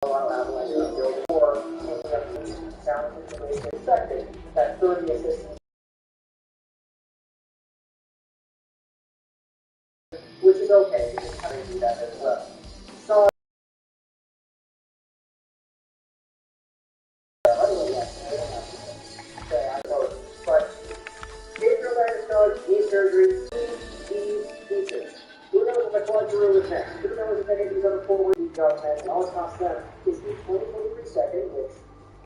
Avalanche building more, taking up the challenges the way they expected. That 30 assists, which is okay, because how they do that as well. So, but Gabriel Landeskog, knee surgery, these pieces. Who knows if the quad Giroux is next? Who knows if any of these other forward jobmen, and all it costs them is the 2023 second, which,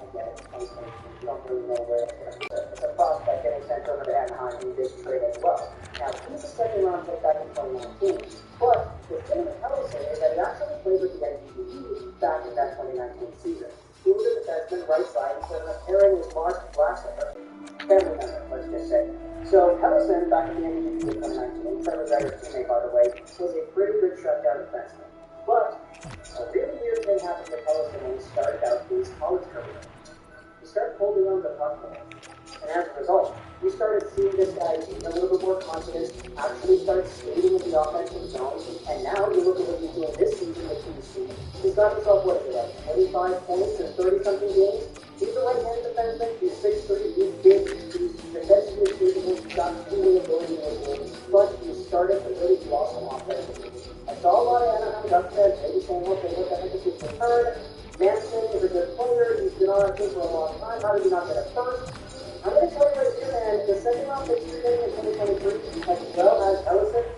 again, you don't really know where it's a prospect getting sent over to Anaheim in this trade as well. Now, he's a second round pick back in 2019, but the thing with Ellison is that he actually played with the NBC back in that 2019 season. He was a defenseman, right side, instead of pairing with Mark Blackstone, family member, let's just say. So, Ellison, back in the NBC in 2019, Trevor Zegers' teammate, by the way, was a pretty good shutdown defenseman. But a really weird thing happened to Ellison when he started out his college career. He started holding on to the puck more. And as a result, we started seeing this guy being a little bit more confident, actually started skating in the offensive zone, and now you look at what he's doing this season with TC. He's got himself, what is it, like 25 points in 30-something games? He's a right-handed defenseman, he's 6'3", he's big, he's defensively capable, he's got shooting ability in the game, but he started to really blossom offensively. I saw a lot of Anaheim Ducks fans maybe saying, okay, what the heck is his return? Manson is a good player, he's been on our team for a long time, how did he not get a first? I'm going to tell you right here, man, the second round pick you're getting in 2023, as well as Ellison,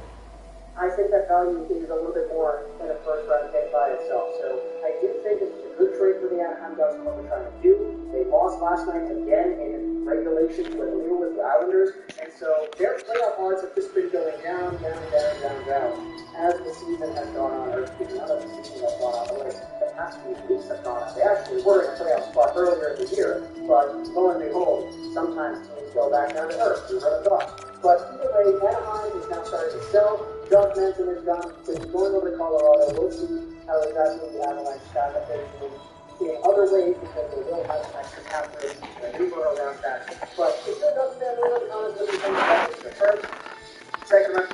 I think that value is a little bit more than a first round pick by itself. So I do think this is a good trade for the Anaheim Ducks, what we're trying to do. They lost last night again in regulation to a deal with the Islanders, and so their playoff odds have just been going down as the season has gone on, or not as the season has gone on, but the past few weeks have gone on. They actually were in a playoff spot earlier in the year, but lo and behold, sometimes teams go back down to earth. Who would have thought? But either way, Anaheim is now starting to sell. Josh Manson is gone. He's going over to Colorado. We'll see how exactly the Avalanche stack up their team in other ways, because they will have an extra cap for a new around that. But if you're not there, we're really honest with you. First, second round.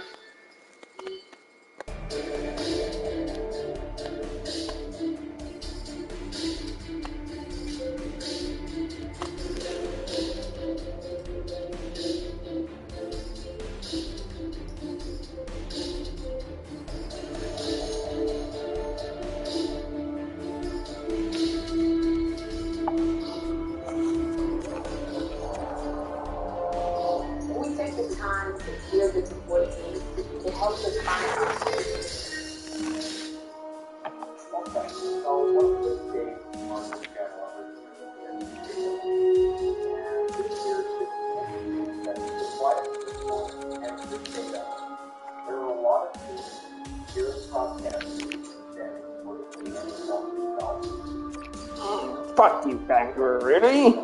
Fuck you, Bangor, really?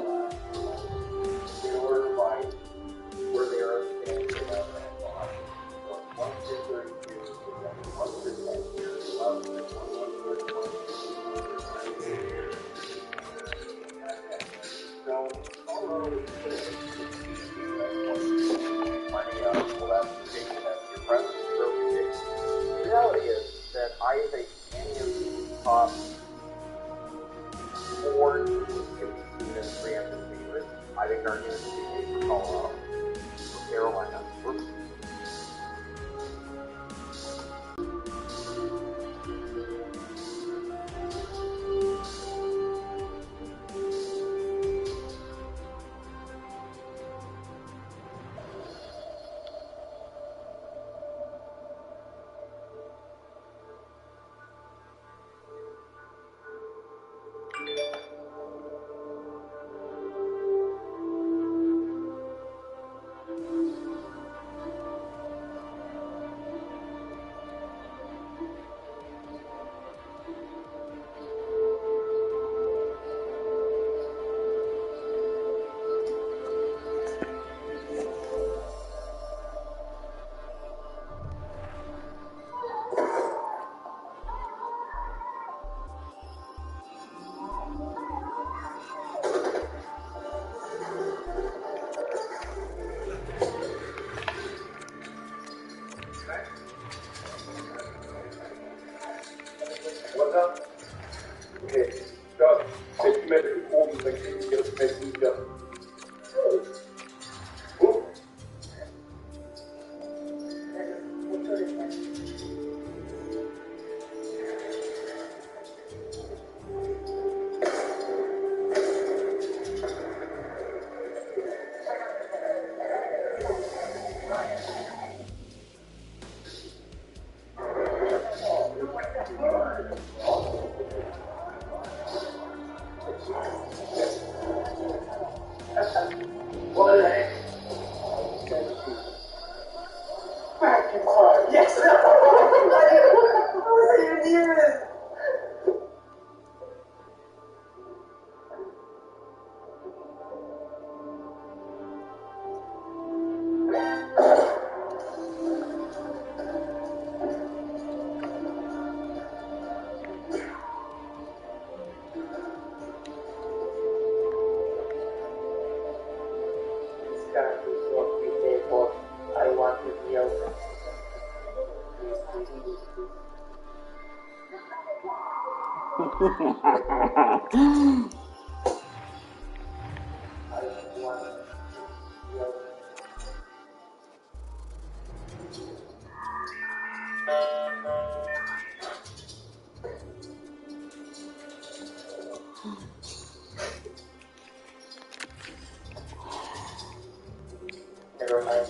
The reality is that I think any of the top 4 teams could be seen as 3 asymmetric forms like media. Yes! How was I even near this? This guy is what we pay for. I want to be open. Never mind.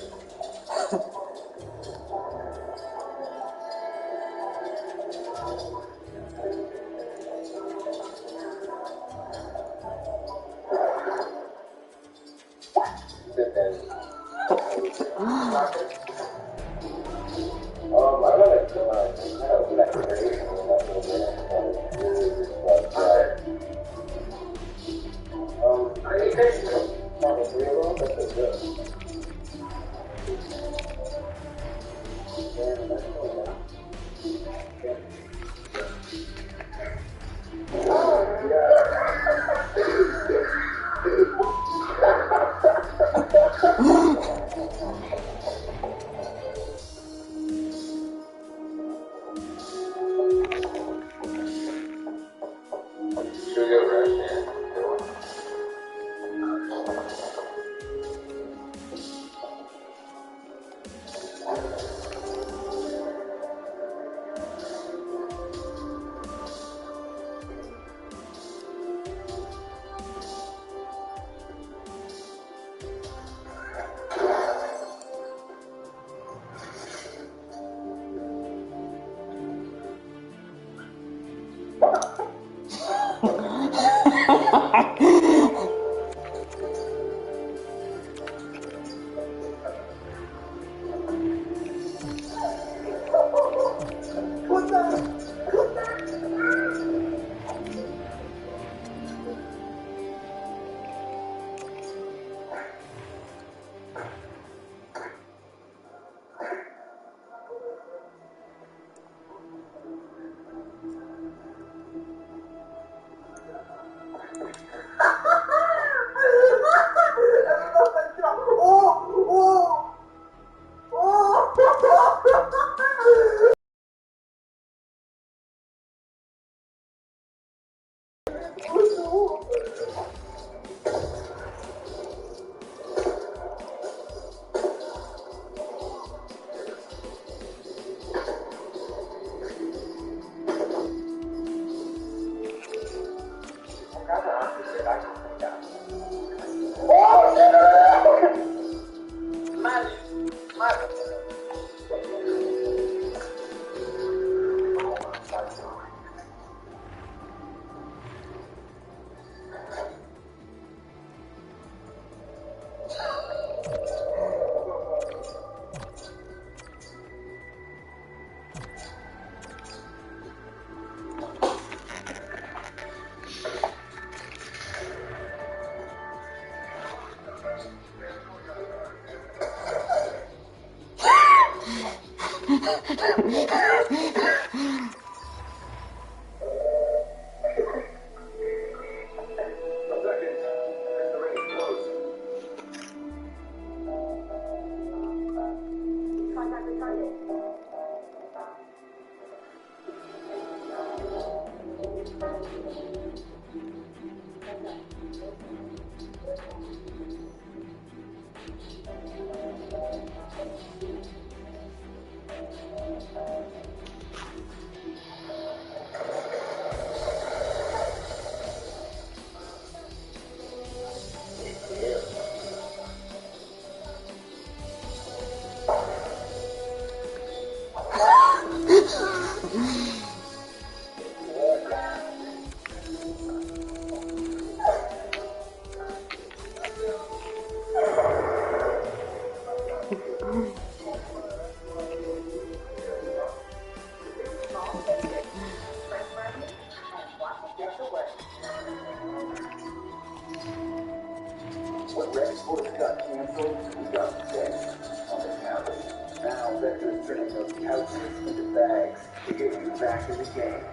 When Red Sports got canceled, we got beds on the couch. Now Vector's turning those couches into bags to get you back in the game.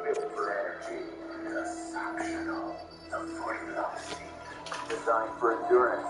Built for energy, exceptional, the formula seat, designed for endurance.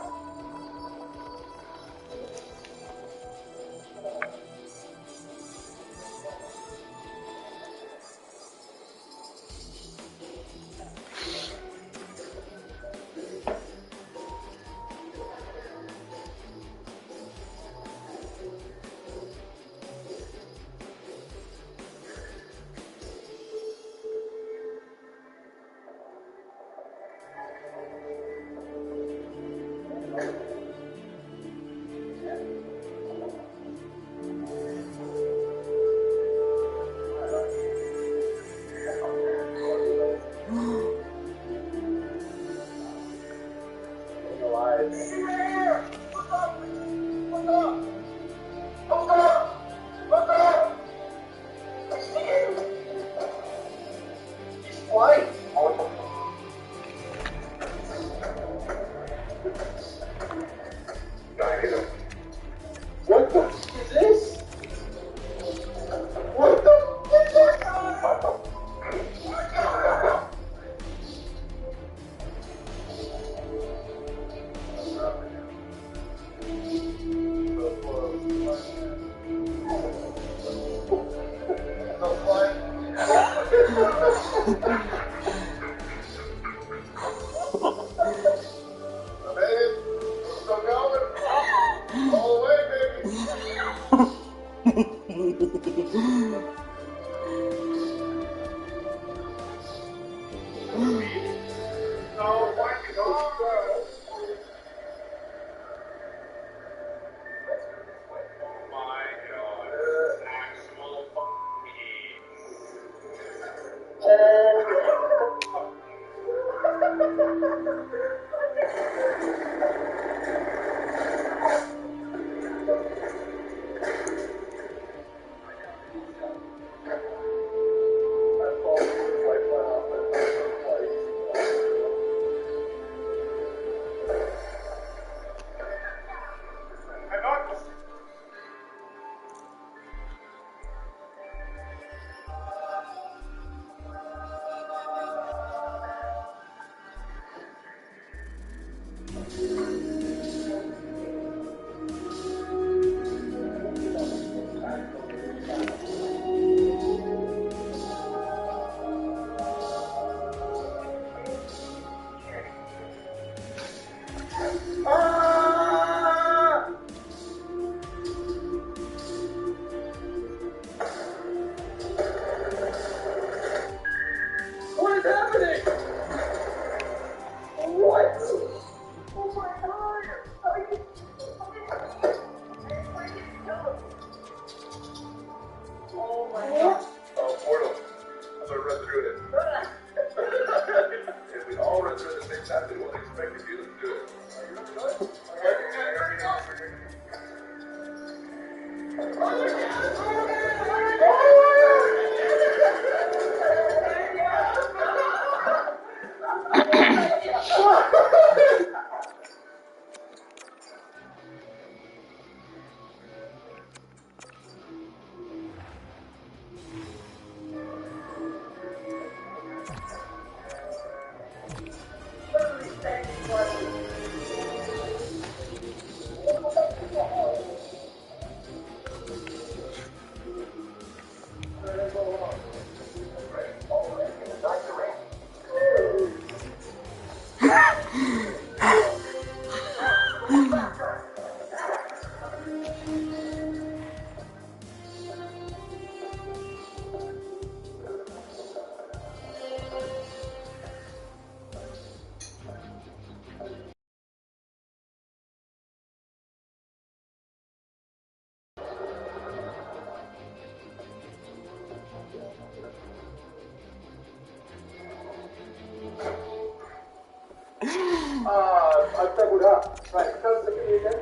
I doubled up. Right, come look at me again.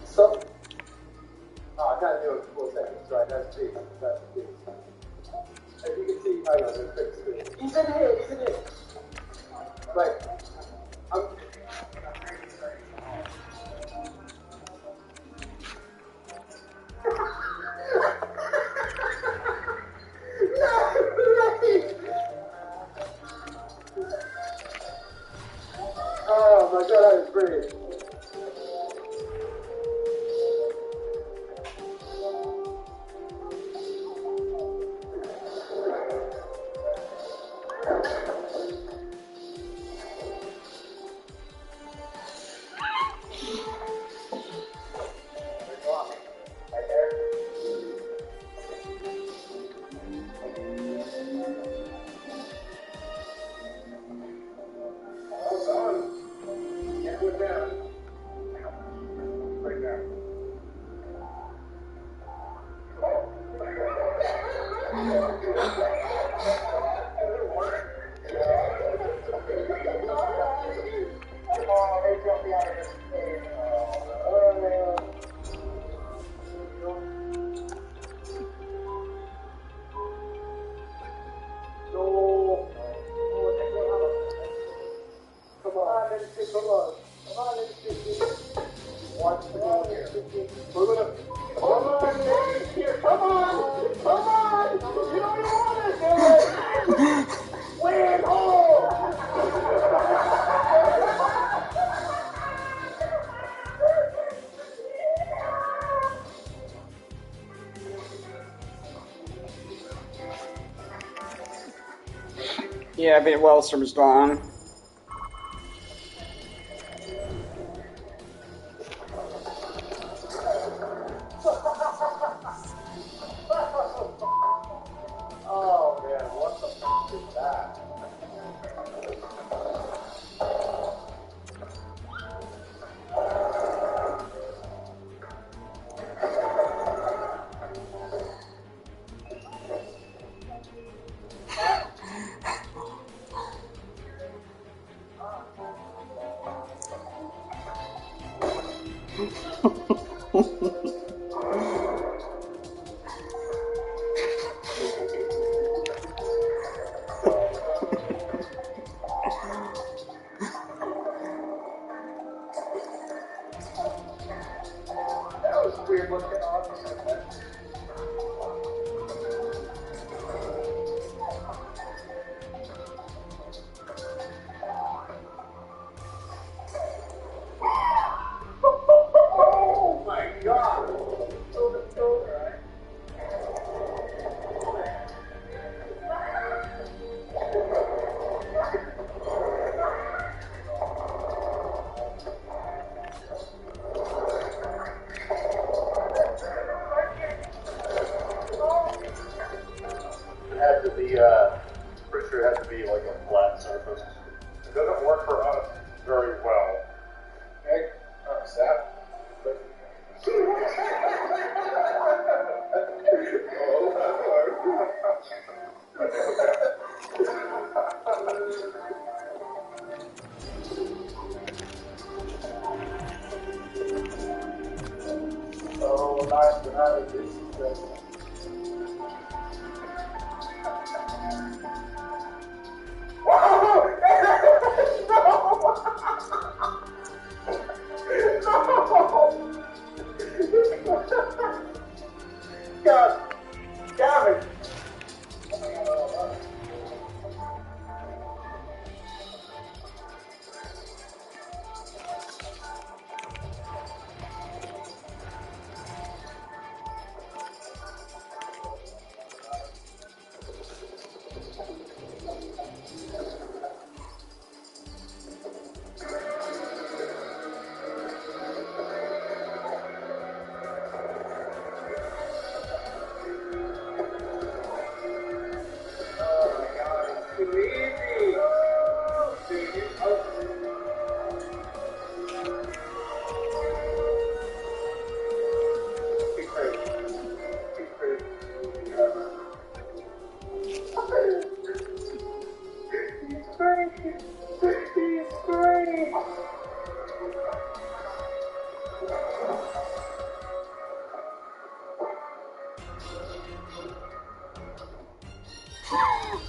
Stop. Oh, I can't do it for 4 seconds. Right, that's G. That's G. As you can see, know, there's things too. He's in here, he's in here. Right. I'm... Oh my god, that is great. Yeah, but Wellstrom's gone. Oh man, what the fuck is that? That was weird looking on. Oh my god! It had to be, pretty sure it had to be like a flat surface. It doesn't work for us very well. Okay? Sap. Oh, nice to have it. This is good. God damn it!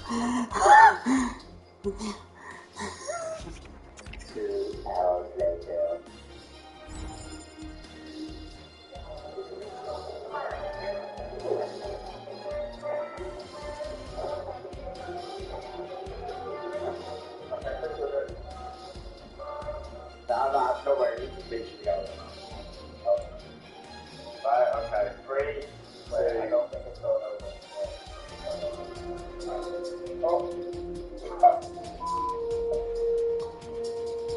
2 hours later. I'm nowhere near the beach to go. Right, okay. 3. Wait, I don't think it's going over. Oh.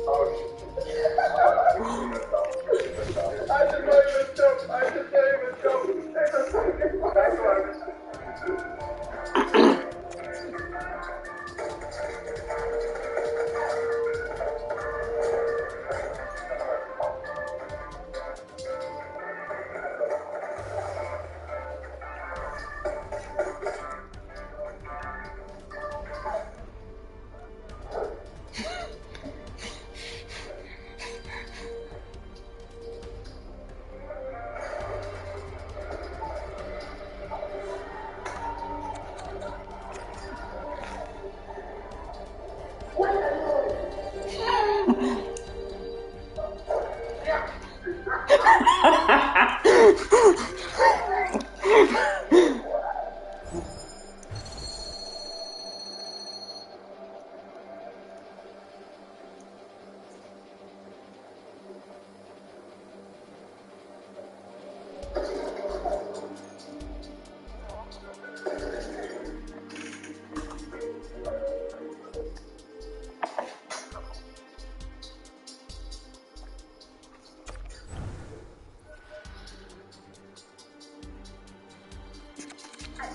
Oh, shit. I just not even jump. I just not even jump. Take a second. That's what I was.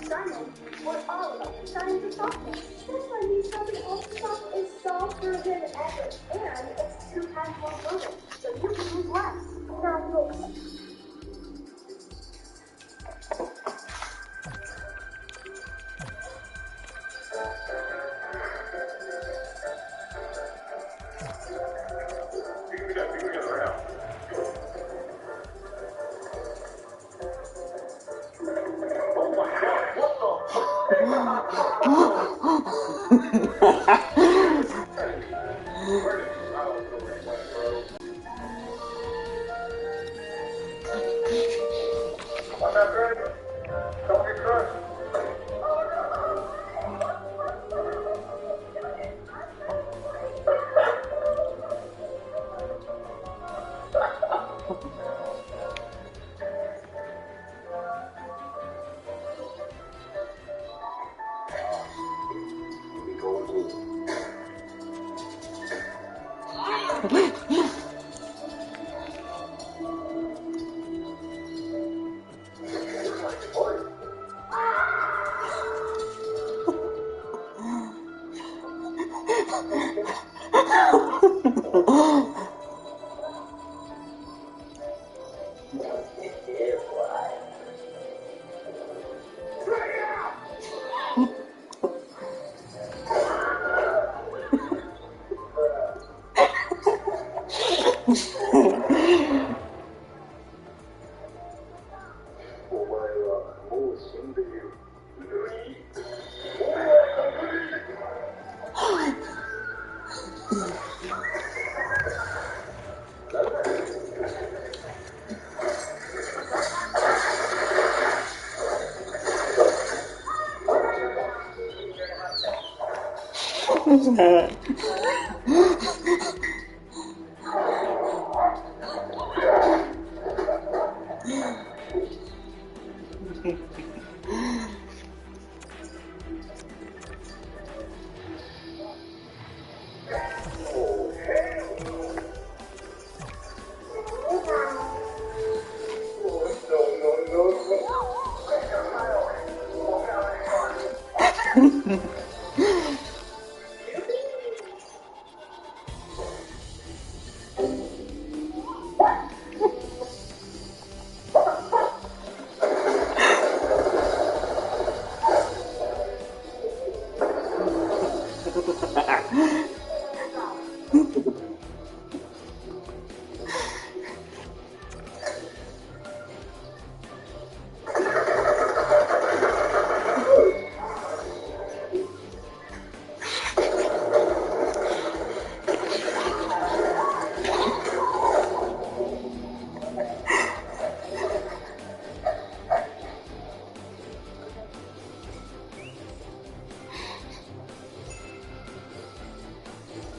Simon, we're all about science and software. That's why we study all the stuff is softer than ever, and it's 2 times more fertile, so you can use less. Now look.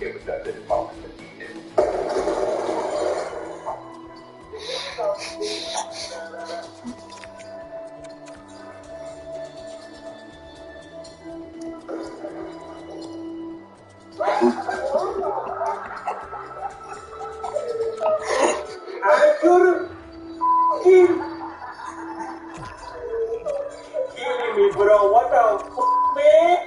It was that big moment. I could've kidding me, bro. What the fuck, man?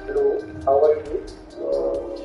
Hello, how are you? Hello.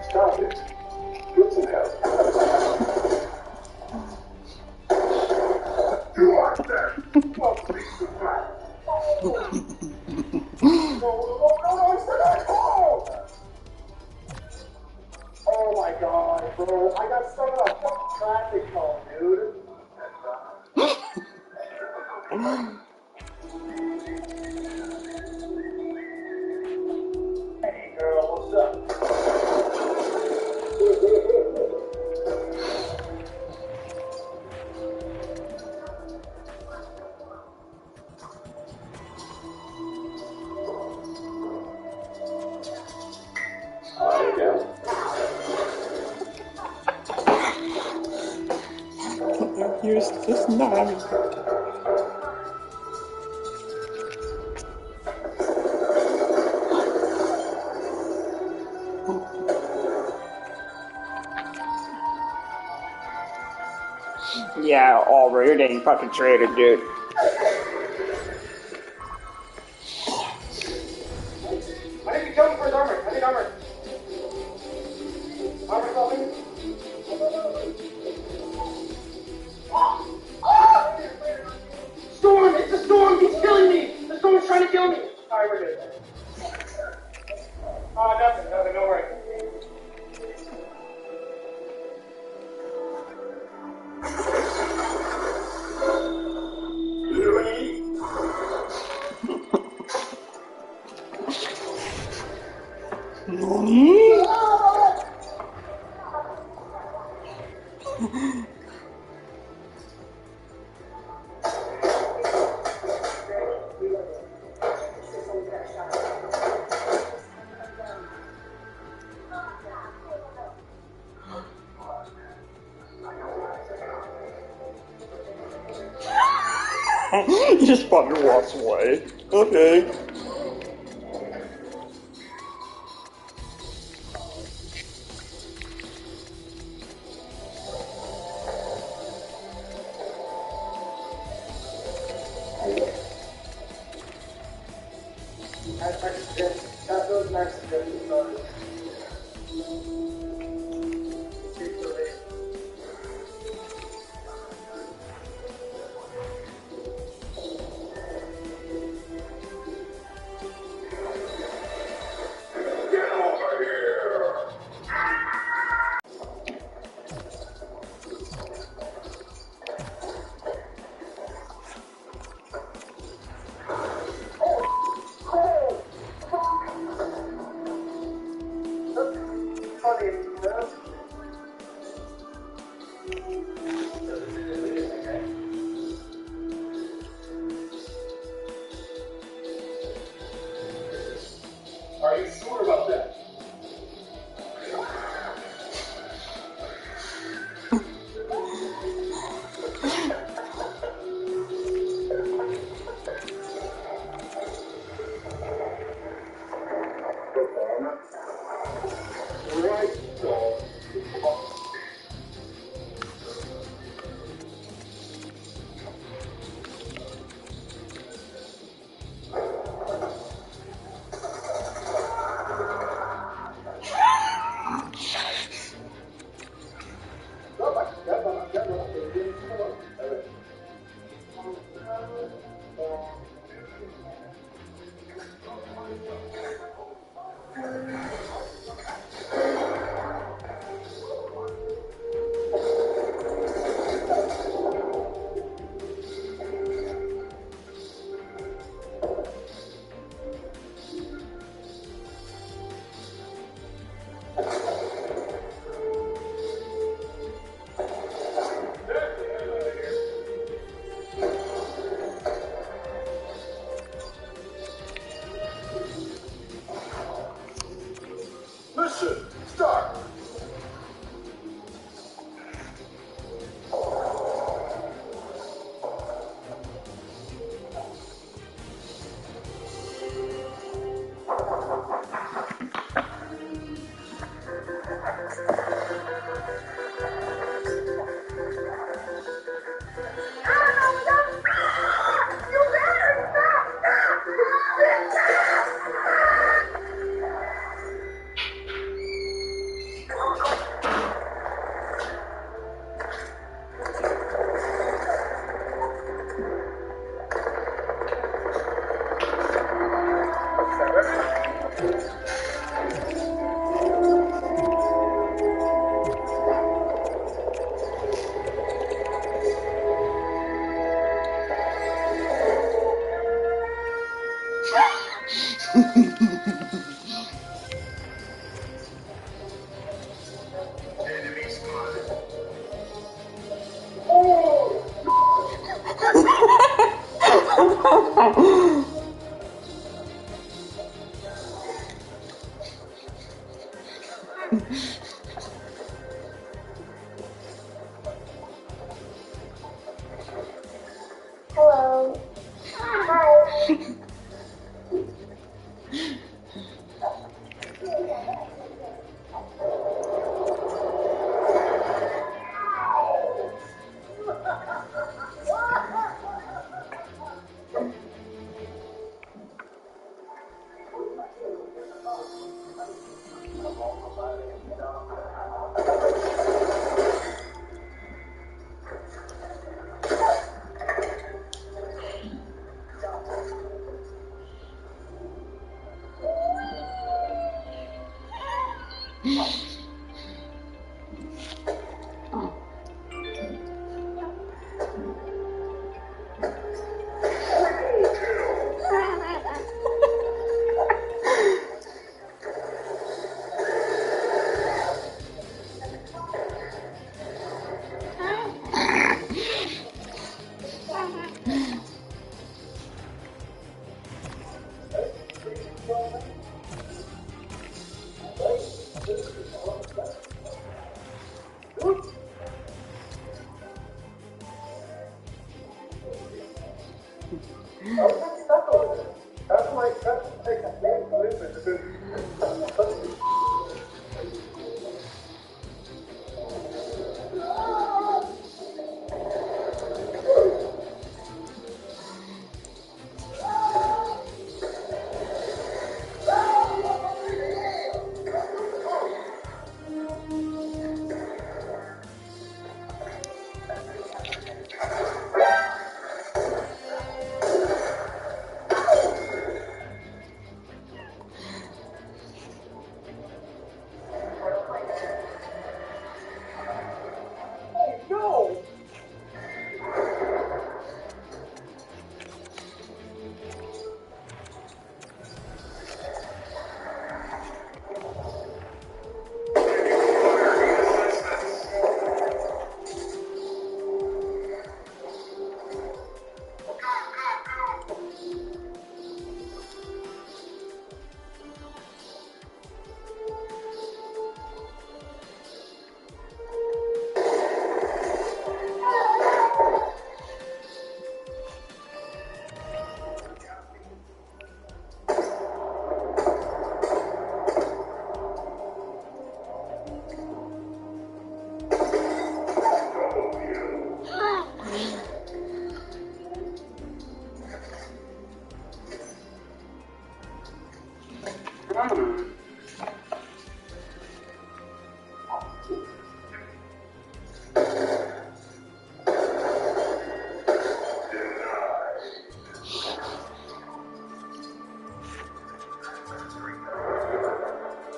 Stop it. Get some help. You are that. Oh, please, no, it's not. Oh my god, bro. I got stuck in a fucking traffic cone, dude. Hey girl, what's up? Here's this knife. Yeah, Oliver, you're getting fucking traded, dude. I need to kill him for his armor. I need armor. Armor something. Storm! It's a storm! He's killing me! The storm's trying to kill me! Alright, we're good. Nothing, don't worry. He just fucking walks away. Okay. That's those Mexicans. Get over here. Are you sure about that? Right, dog. Mission start. Hello. Hi.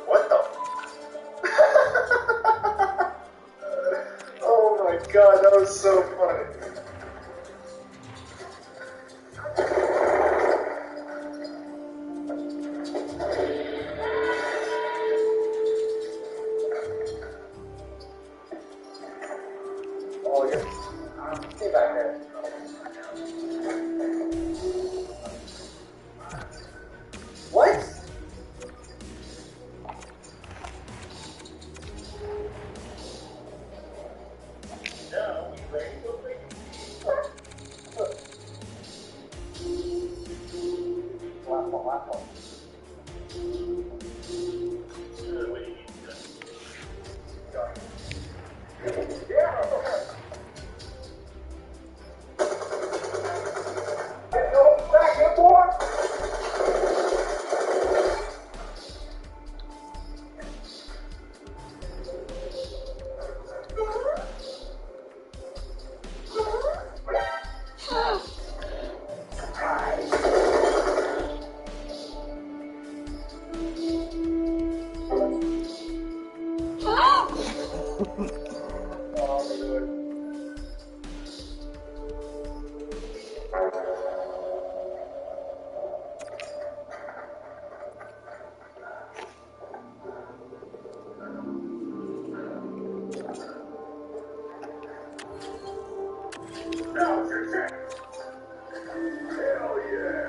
What the? Oh my god, that was so funny. Oh, yeah. Stay back there. What? Now we ready to break. Last one. What do you need to do? Yeah. Let's go back and forth. Now's your chance. Hell yeah.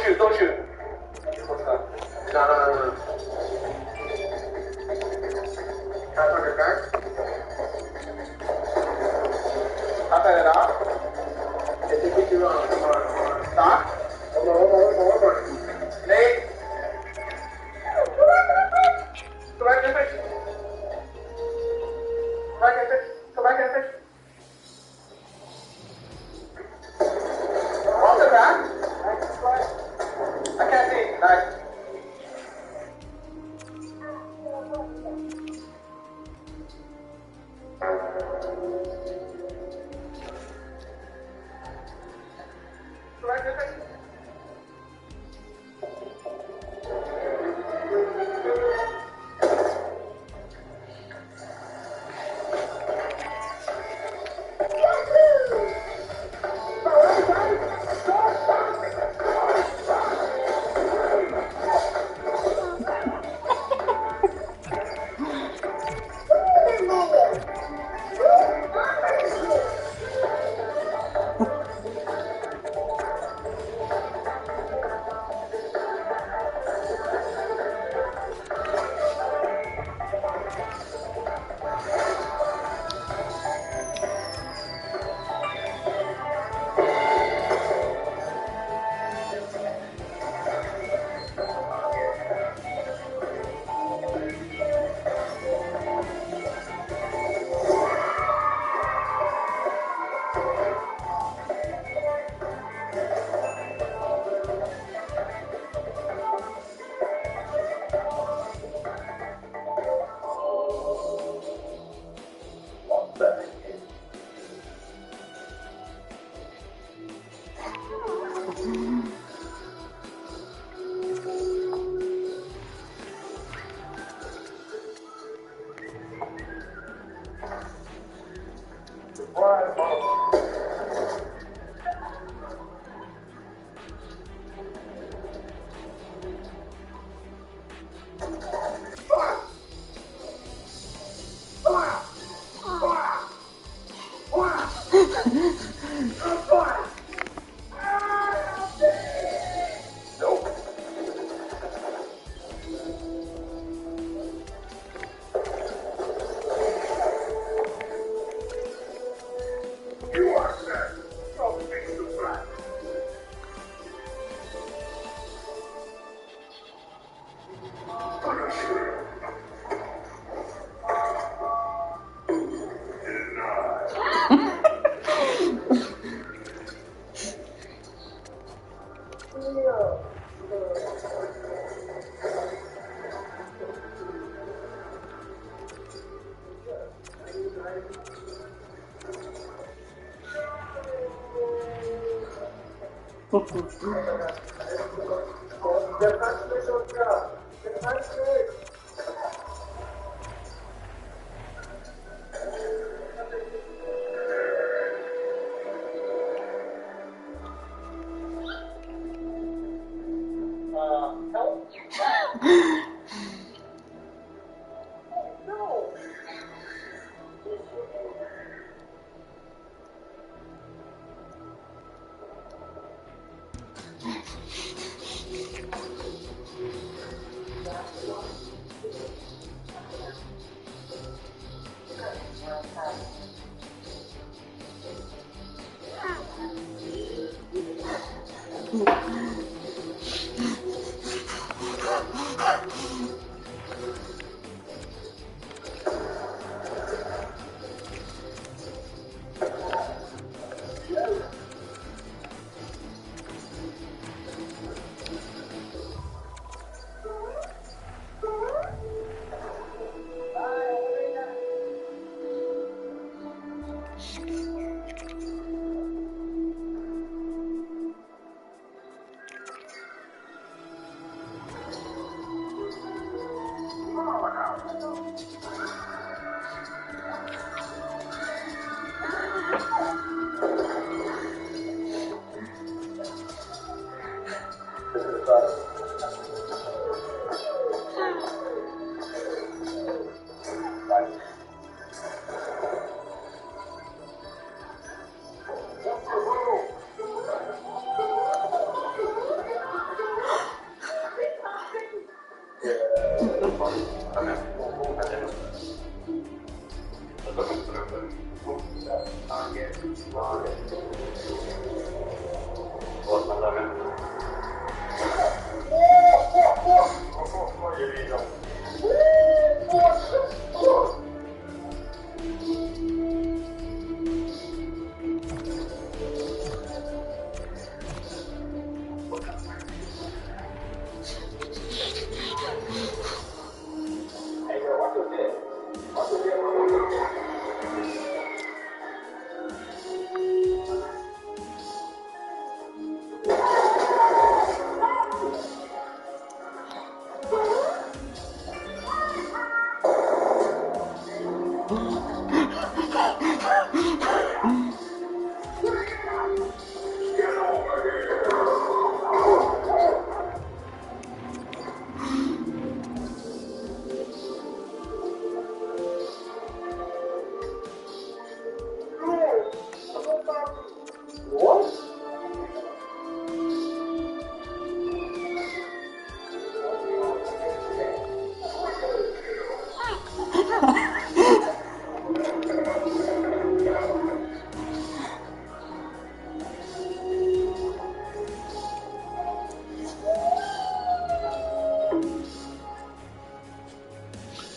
shoot, don't shoot. No. Tap on your back. Tap it out. Take it on. Come on. Stop. Hold on. Nate. Go back and fish. Go back and fish. On the back. I can't see. Nice. Go back and fish.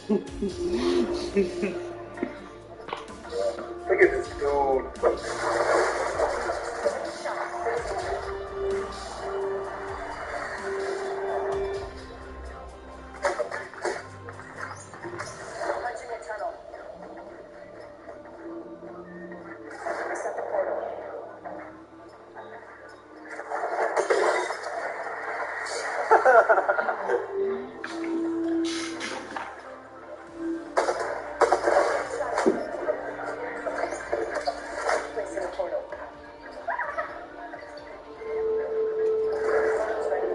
Look at this dude. Punching a tunnel. Reset the portal. Placing a portal. Portal's ready.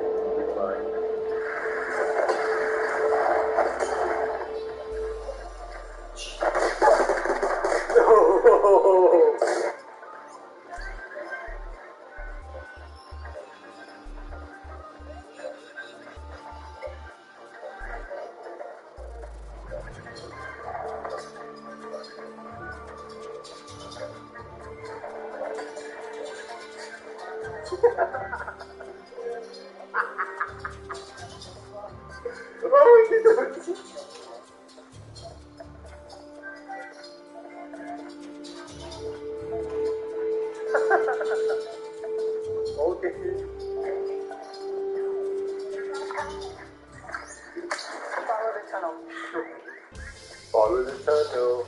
Okay. Follow the tunnel. Follow the tunnel.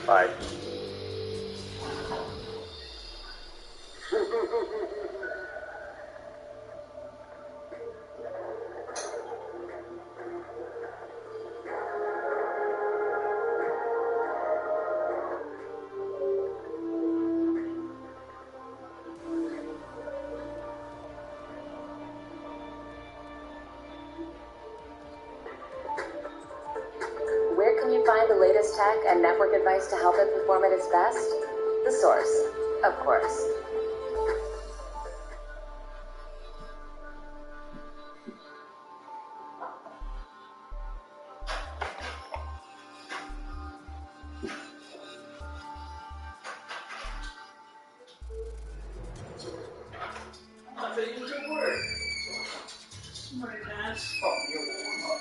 Bye. Where can you find the latest tech and network advice to help it perform at its best? The Source, of course. Not that you good word. Somebody pants. Oh,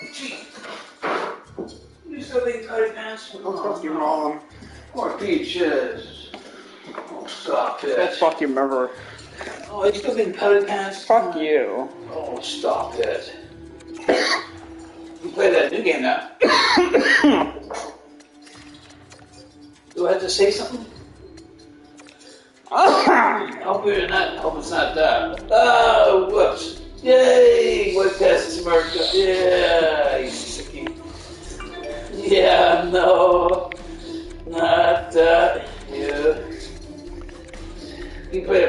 you cheat. You still think tidy pants? Oh, fuck your mom. More peaches. Oh, stop it. That's fuck you, remember. Oh, you still think tidy pants? Fuck you. Oh, stop it. You play that new game now. Do I have to say something? Hope it's not that. Oh, whoops. Yay! What test is marked up? Yeah, you sicky. Yeah, no. Not that. You. You can play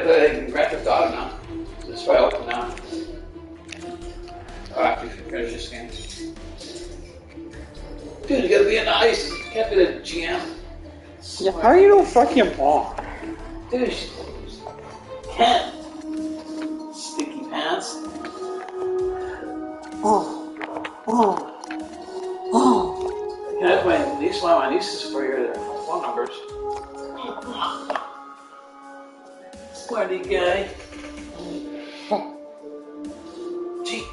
Grand Theft Auto now. It's probably open now. Oh, after you finish this game. Dude, you gotta be nice. You can't be the GM. Yeah, how are you no fucking mom? Dude, Ken. Sticky pants. Can I have my nieces for your phone numbers? Smarty guy. Gee.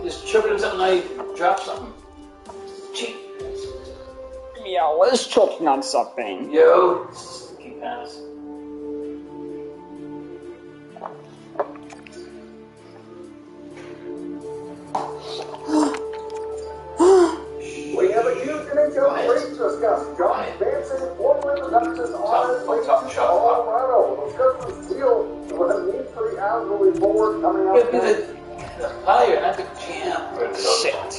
Just choking on something, I drop something. Gee. Yeah, let's choking on something. Yo. Sticky pants. We have a huge NHL trade to discuss. John Manson, formerly Productions on his way to Colorado. The discussions deal with what it means for the Avs moving forward coming up. The player, not the GM. Shit.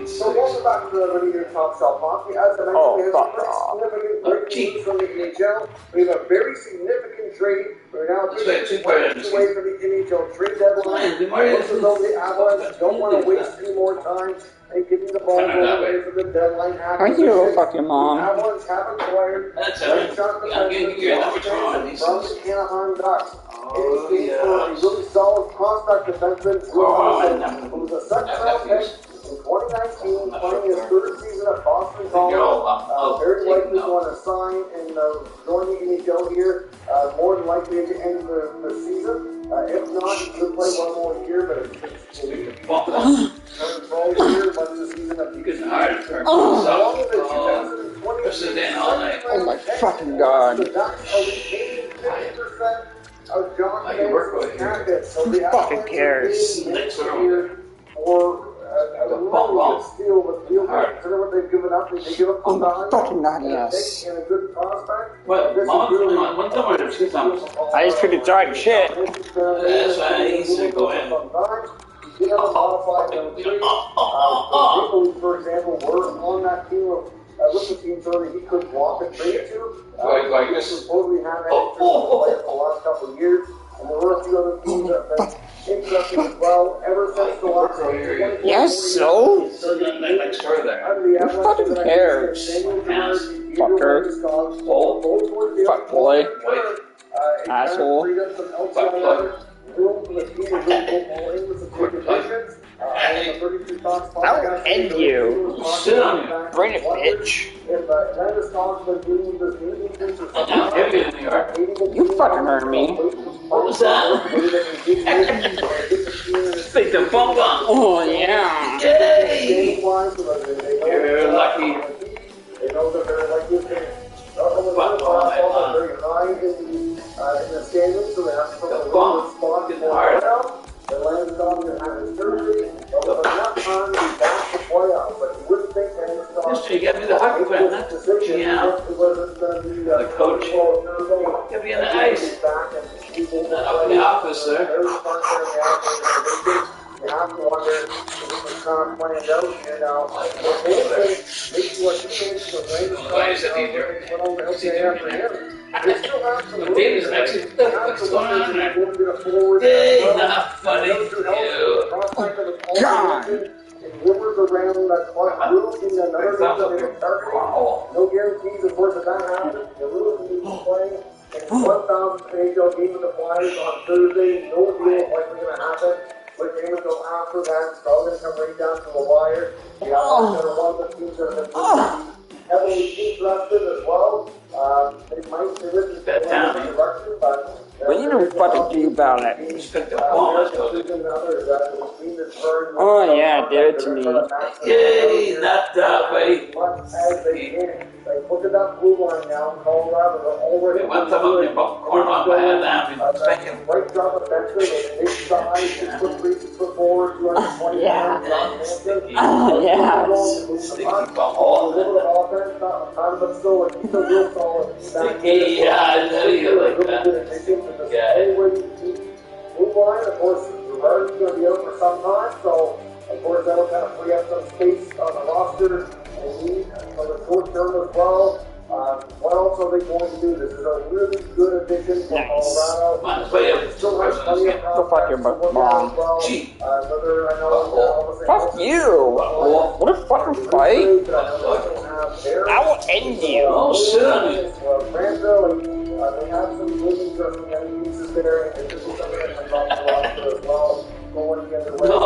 So welcome back to the Video Top Shelf Hockey. As I mentioned, we have some significant breaking news from the NHL. We have a very significant trade. We're now 2 weeks away from the NHL trade deadline. Looks as though the Avalanche don't want to waste any more time and getting the ball away from the deadline. Are you fucking mom? The Avalanche have acquired right-shot defenseman from the Anaheim Ducks. For a really solid prospect defenseman who was a second-round pick In 2019, playing his third season at Boston College, very likely going to sign and join the NHL here, more than likely at the end of the season. If not, he could play one more year, but it's here, but the season that he could Oh my fucking god. Who fucking cares? I'm fucking not yes. What? One time or two times? I just took a giant shit. That's why he's gonna go in. For example, were on that team with the team so that he could walk and trade to. Like this. Supposedly had that for the last couple of years, and there were a few other teams that have been interested as well ever since the last year. Yes, so? That story there. Who fucking cares? Fucker. Fuck boy. Asshole. Fuck plug. I'll end you. Sit on you. Bring it, bitch. You fucking heard me. What was that? Take the phone bomb. Oh, yeah. Yay! You're lucky. Fuck on the standings, so they have to the bomb. Getting hard. The Landeskog has had his surgery, but with enough time to be back to playoffs. But you wouldn't think Landeskog... History, you got me the hockey fan, not the coach. Get me in the ice. Not up in the office, sir. You have to wonder if it's kind of planned out here now. Maybe what you think is the Landeskog... Why is that either? What's he doing for him? David's actually, what's going on there? Hey, not funny. Ew. God. Rumors around that Clark will see another no guarantees, of course, if that happens. The Rules will be playing in 1,000 NHL game with the Flyers on Thursday. No deal is likely going to happen. But game until after that, it's probably going to come right down to the wire. The Islanders are one of the teams that have been heavily interested as well. They might be looking for the direction, but What are you gonna fucking do about it? Oh yeah, do it to me. Yay, not that way. Look at that blue line now in Colorado. They're already One time I'm about corn on my head now. I'm thinking. Right drop of bench, big size, 6'3", 6'4", 220 Yeah. Sticky. Yeah. Sticky ball. A little bit of offense, but still, like, he's still real solid. Sticky, yeah, I know you like that. Yeah. Blue line, of course, Rivard's going to be out for some time, so of course that'll kind of free up some space on the roster and need for the short term as well. What else are they going to do? This is a really good addition for Colorado. Might as well. Still has plenty of Go fuck your prospects to look mom. at as well. Gee. Whether I know Fuck you! What a fucking fight! I will end you. Oh, shit. They have some really interesting young pieces there, and this is something that I'm talking about as well. Going the other way. No,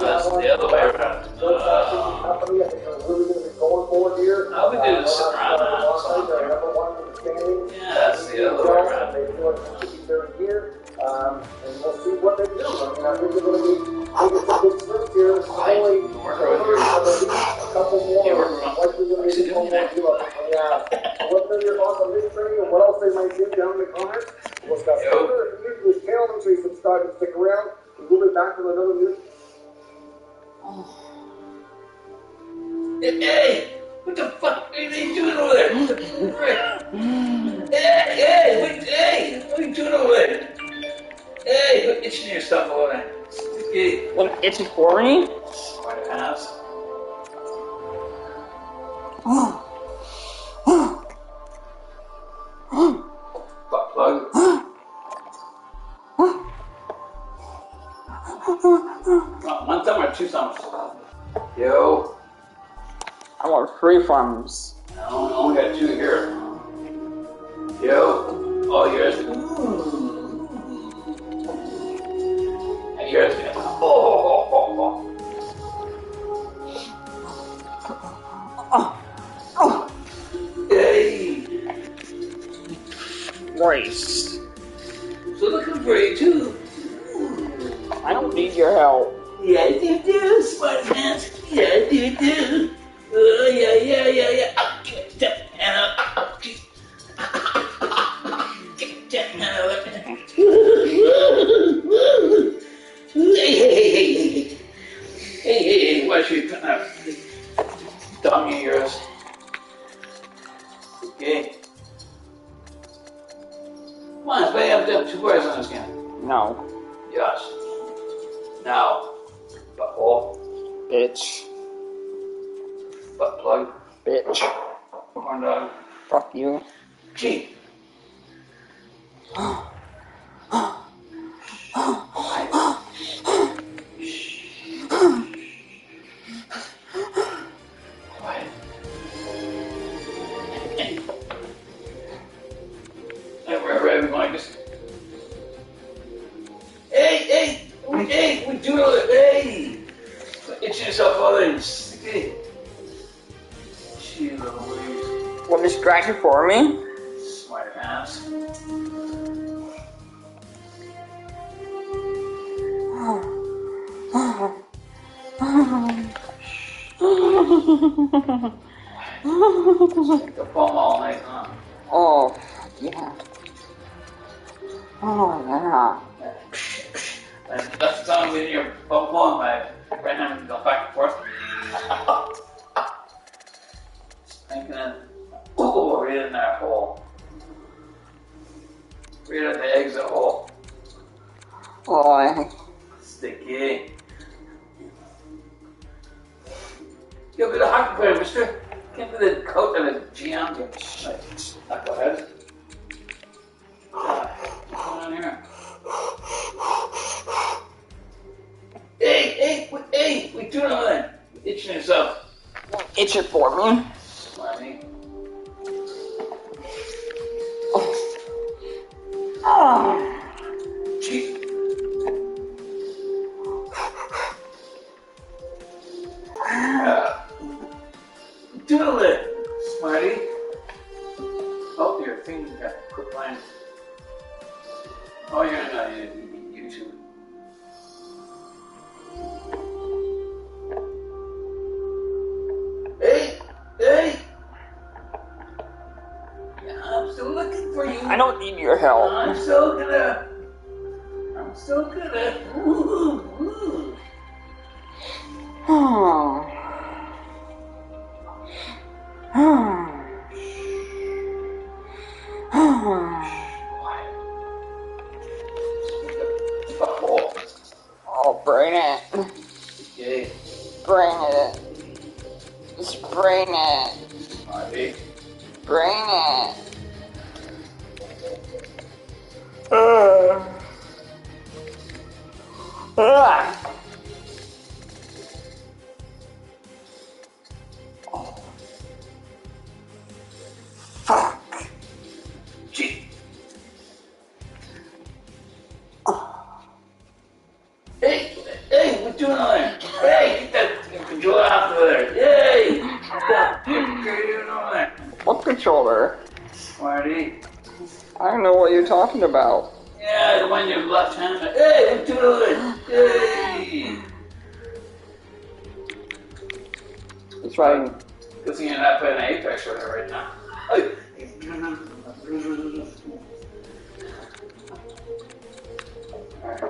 that's the other way around. Company, I think they're really going to be going forward here. How we do this around now? They're number one in the standings. Yeah, that's the other way around. They feel like they should be third here. And we'll see what they do. I mean, I think they're going to be making some big swings here. It's only a couple more. Likely going to be a couple more deals. Yeah. What are your thoughts on this trade and what else they might do down in the comments? We'll discuss further. If you're this channel, make sure you subscribe and stick around. We'll be back with another news. Hey, what the fuck are you doing over there? What the frick? Hey, wait, hey, what are you doing over there? Hey, quit itching your stuff over there. Sticky. What, itchy for me? White House. Butt plug. One thumb or two thumbs? Yo. I want 3 thumbs. I only got 2 here. Yo. Oh, yours. And yours. Oh. Yeah, I do, smart hands. Yeah, I do. Oh, yeah. Oh, get that hand out. Oh, get that hand out. Hey, why should you put that dong of yours? Okay. Come on, let's play up to 2 bars on this game. No. Yes. No. Butthole. Bitch. Butt plug. Bitch. Corn dog. Fuck you. Gee. Hey, we do it. Hey, itching yourself others. Hey. What distraction for me? Smart ass. Take the phone all night, huh? Oh, yeah. Oh, yeah. And that's the time when you're phone, my right hand go back and forth. Thinking it. Oh, right in that hole. Right at the exit hole. Oh, Sticky. You'll be the hockey player, mister. Can't be the coach of the GM. Knucklehead. What's going on here? Hey, we do nothing. Itching yourself. itch it for me. Smarmy. Oh. Gee. Doodle it, Smarty. Oh, your thing got quit playing. Oh, you're not YouTube. Hey! Yeah, I'm still looking for you. I don't need your help. I'm still gonna. Ooh. Oh. Oh, brain it. Okay. Brain it. Just brain it. Smarty. Brain it. Fuck. Gee. Hey, what you doing on there? Hey, get that controller out of there. Yay! What are you doing on there? What controller? Smarty. I don't know what you're talking about. Yeah, the one in your left hand. Hey, what you doing? Yay! It's right. Good thing you're not playing Apex with her right now. Hey. Alright.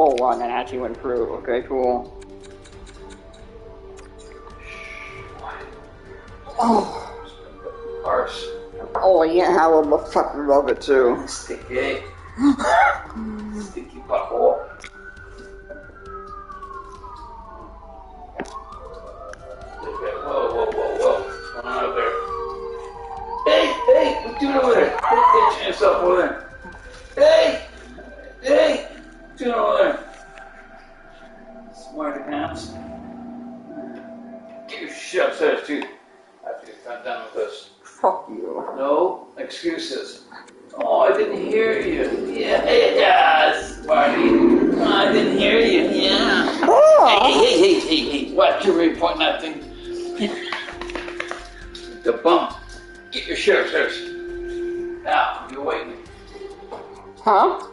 Oh, wow, that actually went through. Okay, cool. Oh. Arse. Oh, yeah, I would fucking love it too. Sticky. Sticky butthole. Whoa. What's going on out there? Hey, what you doing over there? Quit itching yourself over there. Hey, excuses. Oh, I didn't hear you. Yeah, Smarty. Oh, I didn't hear you. Yeah. Oh. Hey. What? You're really pointing that thing. The bump. Get your shirt first. Now, you're waiting. Huh?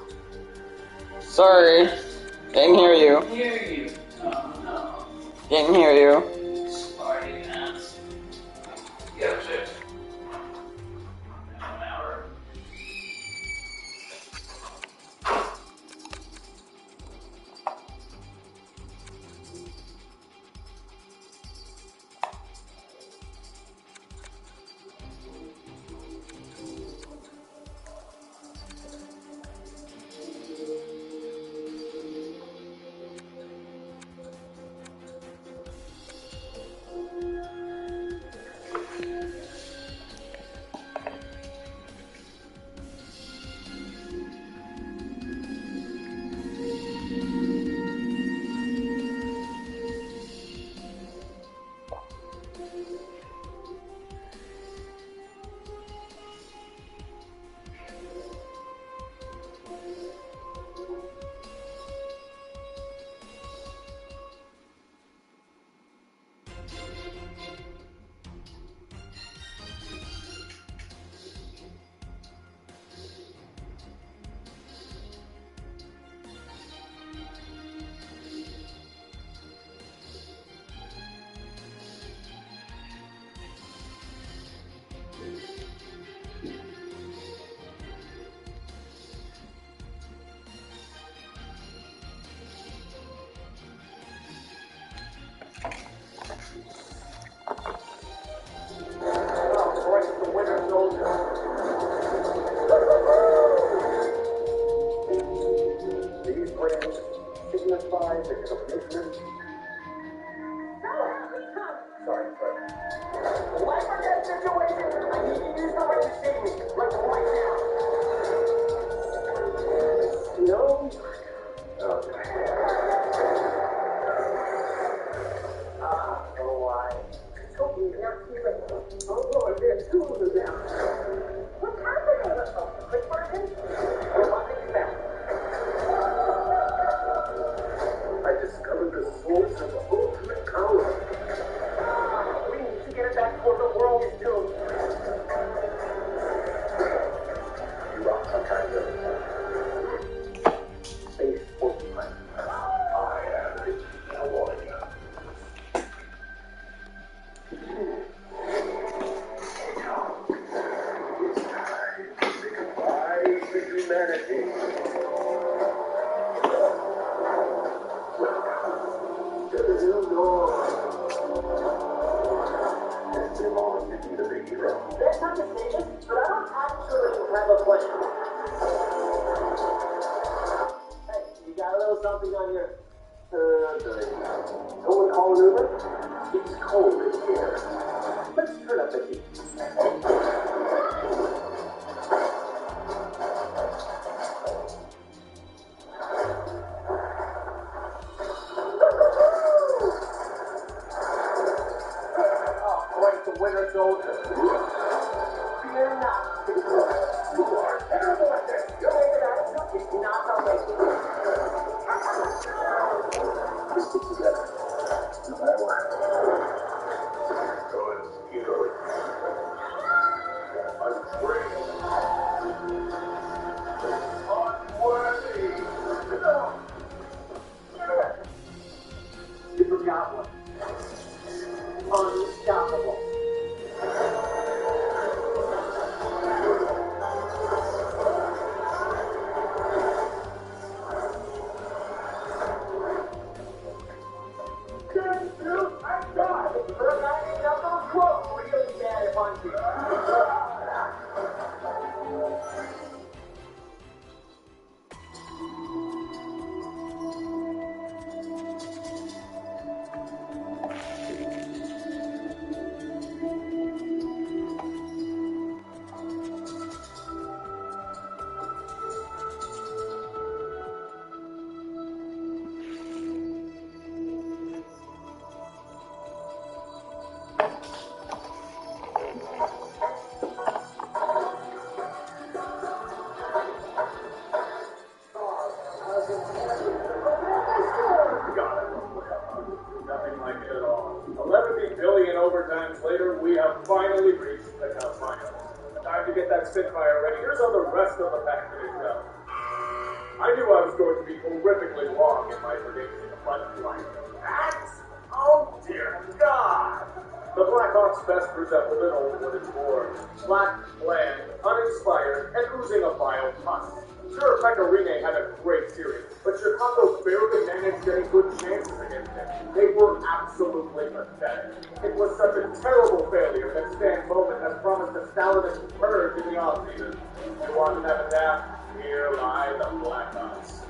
Sorry. Didn't hear you. Hear you. No. Didn't hear you. Smarty ass. Get upstairs. 1 hour. These brands signify the commitment. Sorry. Life or death situation, I need to use the way to save me. Like right now. No? Okay. Oh, I hope you not too late. Oh, Lord, there's two of them now. What's happening? Quick version? Robotic back. I discovered the source of ultimate power. We need to get it back before the world is doomed. You rock some kind of space porcupine. I am it. I want it. It's time to say goodbye to humanity. Welcome to the new dawn. It belongs to be the hero. That's not the statement, but I don't actually have a question. Hey, you got a little something on your someone call an Uber? It's cold in here. Let's turn up the heat. The winter soldier. Fear not. You are terrible at this. Your way to that is not salvation. We stick together. No matter what. Go and hero. Untrained. Unworthy. You forgot one. Unstoppable. God, I love playoff hockey. Nothing like it at all. 11 billion overtimes later, we have finally reached the cup finals. Time to get that Spitfire ready. Here's how the rest of the pack finished up. I knew I was going to be horrifically wrong in my prediction, but like that? Oh dear God! The Blackhawks best resembled an old wooden board. Flat, bland, uninspired, and oozing a vile pus. Sure, Pecorine had a great series, but Chicago barely managed any good chances against him. They were absolutely pathetic. It was such a terrible failure that Stan Bowman has promised to salad and purge in the offseason. You want to have a nap? Here lie the Blackhawks.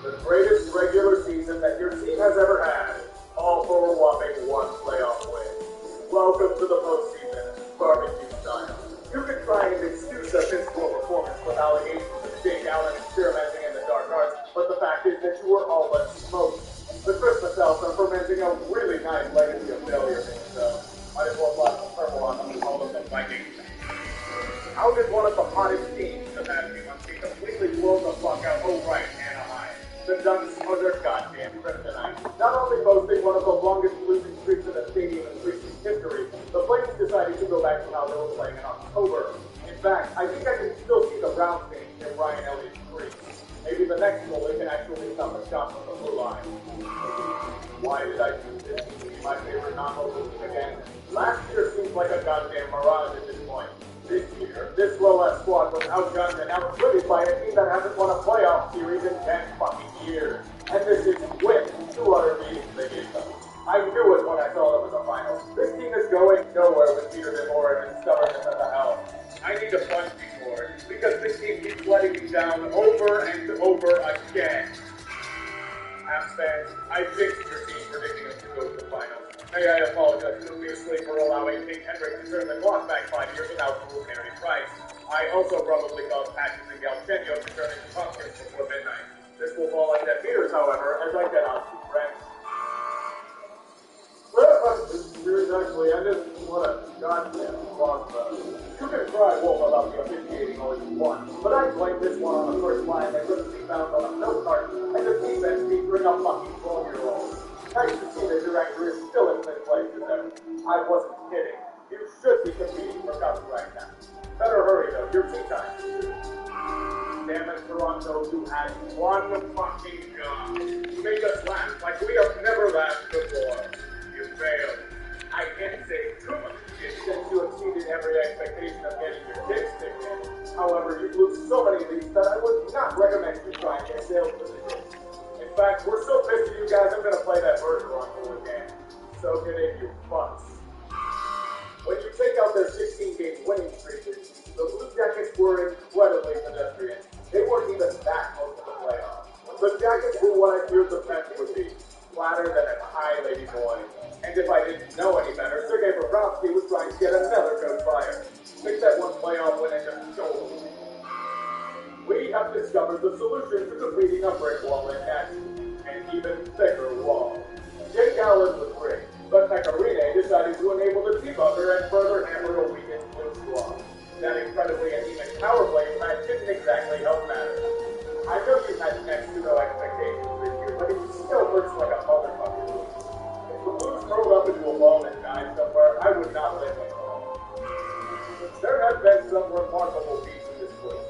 The greatest regular season that your team has ever had, all for a whopping one playoff win. Welcome to the postseason, barbecue style. You can try and excuse a physical performance with allegations of Jake Allen experimenting in the dark arts, but the fact is that you were all but smoked. The Christmas elves are fermenting a really nice legacy of failure, so might as well blast the purple on them and call them the Vikings. How did one of the hottest teams of that team be completely blown the fuck out? Oh right, Anaheim. The Ducks are their goddamn kryptonite. Not only boasting one of the longest losing streaks in the stadium in recent history, the Flames decided to go back to how they were playing in October. In fact, I think I can still see the brown stain in Ryan Elliott's crease. Maybe the next goal they can actually stop a shot from the blue line. Why did I choose this team to be my favorite non-local team again? Last year seems like a goddamn mirage at this point. This year, this low-S squad was outgunned and outwitted by a team that hasn't won a playoff series in 10 fucking years. And this is with 2 other beatings they gave them. I knew it when I saw them in the finals. This team is going nowhere with Peter DeMore and his stubbornness at the helm. I need to punch before because this team keeps letting me down over and over again. Habs fans, I jinxed your team predicting us to go to the finals. May I apologize profusely for allowing King Henrik to turn the clock back 5 years without preliminary price. I also probably caused Patches and Galchenyuk to turn into pumpkins before midnight. This will fall on deaf ears, however, as I get out to friends. This series actually ended. What a goddamn crossbow. You can cry wolf about the officiating all you want, but I blame this one on the first line that couldn't be found on a milk carton and the defense featuring a fucking 12-year-old. Nice to see that your actor is still in fifth place with them. I wasn't kidding. You should be competing for cups right now. Better hurry though, your tea time. Damn it, Toronto, you had one fucking job. You make us laugh like we have never laughed before. You failed. I can't say too much since you exceeded every expectation of getting your dick sticked in. However, you blew so many leads that I would not recommend you try and get sales positions. In fact, we're so pissed at you guys, I'm gonna play that Bergeron rule again. So get in, you fucks. When you take out their 16-game winning streak, the Blue Jackets were incredibly pedestrian. They weren't even that close to the playoffs. The Jackets were what I feared the Pens would be, flatter than a high lady boy. And if I didn't know any better, Sergei Bobrovsky was trying to get another coach fired. Pick that one playoff win and just show them. We have discovered the solution to defeating a brick wall in net. An even thicker wall. Jake Allen was great, but Pecorine decided to enable the debugger and further hammer a weakened blue squad. That incredibly anemic power play match didn't exactly help matters. I know you had next to no expectations this year, but it still looks like a motherfucker. If the Blues rolled up into a ball and died somewhere, I would not blame them at all. There have been some remarkable feats in this place.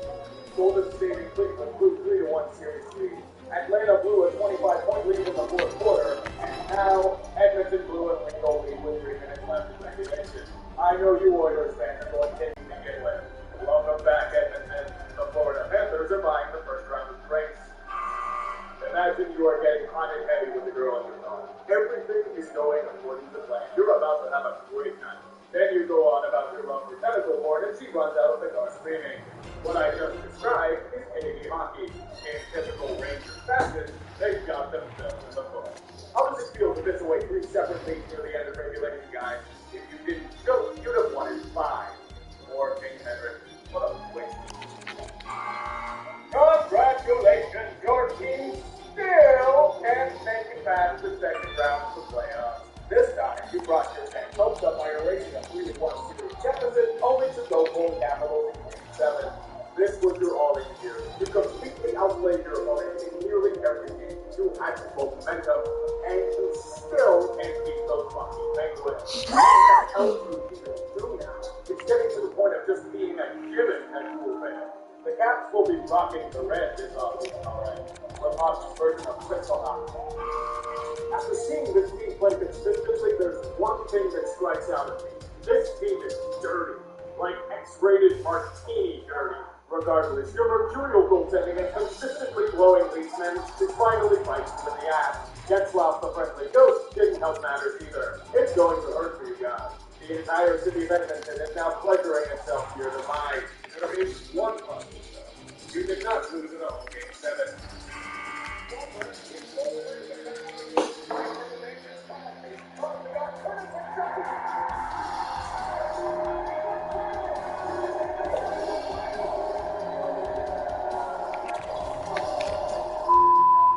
Golden State and Cleveland blew 3-1 series lead. Atlanta blew a 25-point lead in the fourth quarter, and now Edmonton blew a lead lead with 3 minutes left in regulation. I know you Oilers fans are going to get lit. Welcome back, Edmonton. The Florida Panthers are buying the first round of drinks. Imagine you are getting hot and heavy with the girl in your car. Everything is going according to plan. You're about to have a great night. Then you go on about your love for tentacle porn, and she runs out of the car screaming. What I just described is Canadian hockey. In typical Rangers fashion, they've got themselves in the book. How does it feel to miss away 3 separate leagues near the end of regulation, guys? If you didn't choke, you'd have won in 5. Or King Henrik. What a waste. Congratulations, your team still can't make it past the second round of the playoffs. This time, you brought to fail. The Caps will be rocking the red this offseason, alright. The Hawks' version of Crystal Hockey. After seeing this team play consistently, there's one thing that strikes out at me. This team is dirty. Like X-rated martini dirty. Regardless, your mercurial goaltending and consistently blowing leadsmen is finally bites you in the ass. Getzlaff, the friendly ghost, didn't help matters either. It's going to hurt for you guys. The entire city of Edmonton is now pleasuring itself to your demise. There is one positive, though. You did not lose at all, Game 7.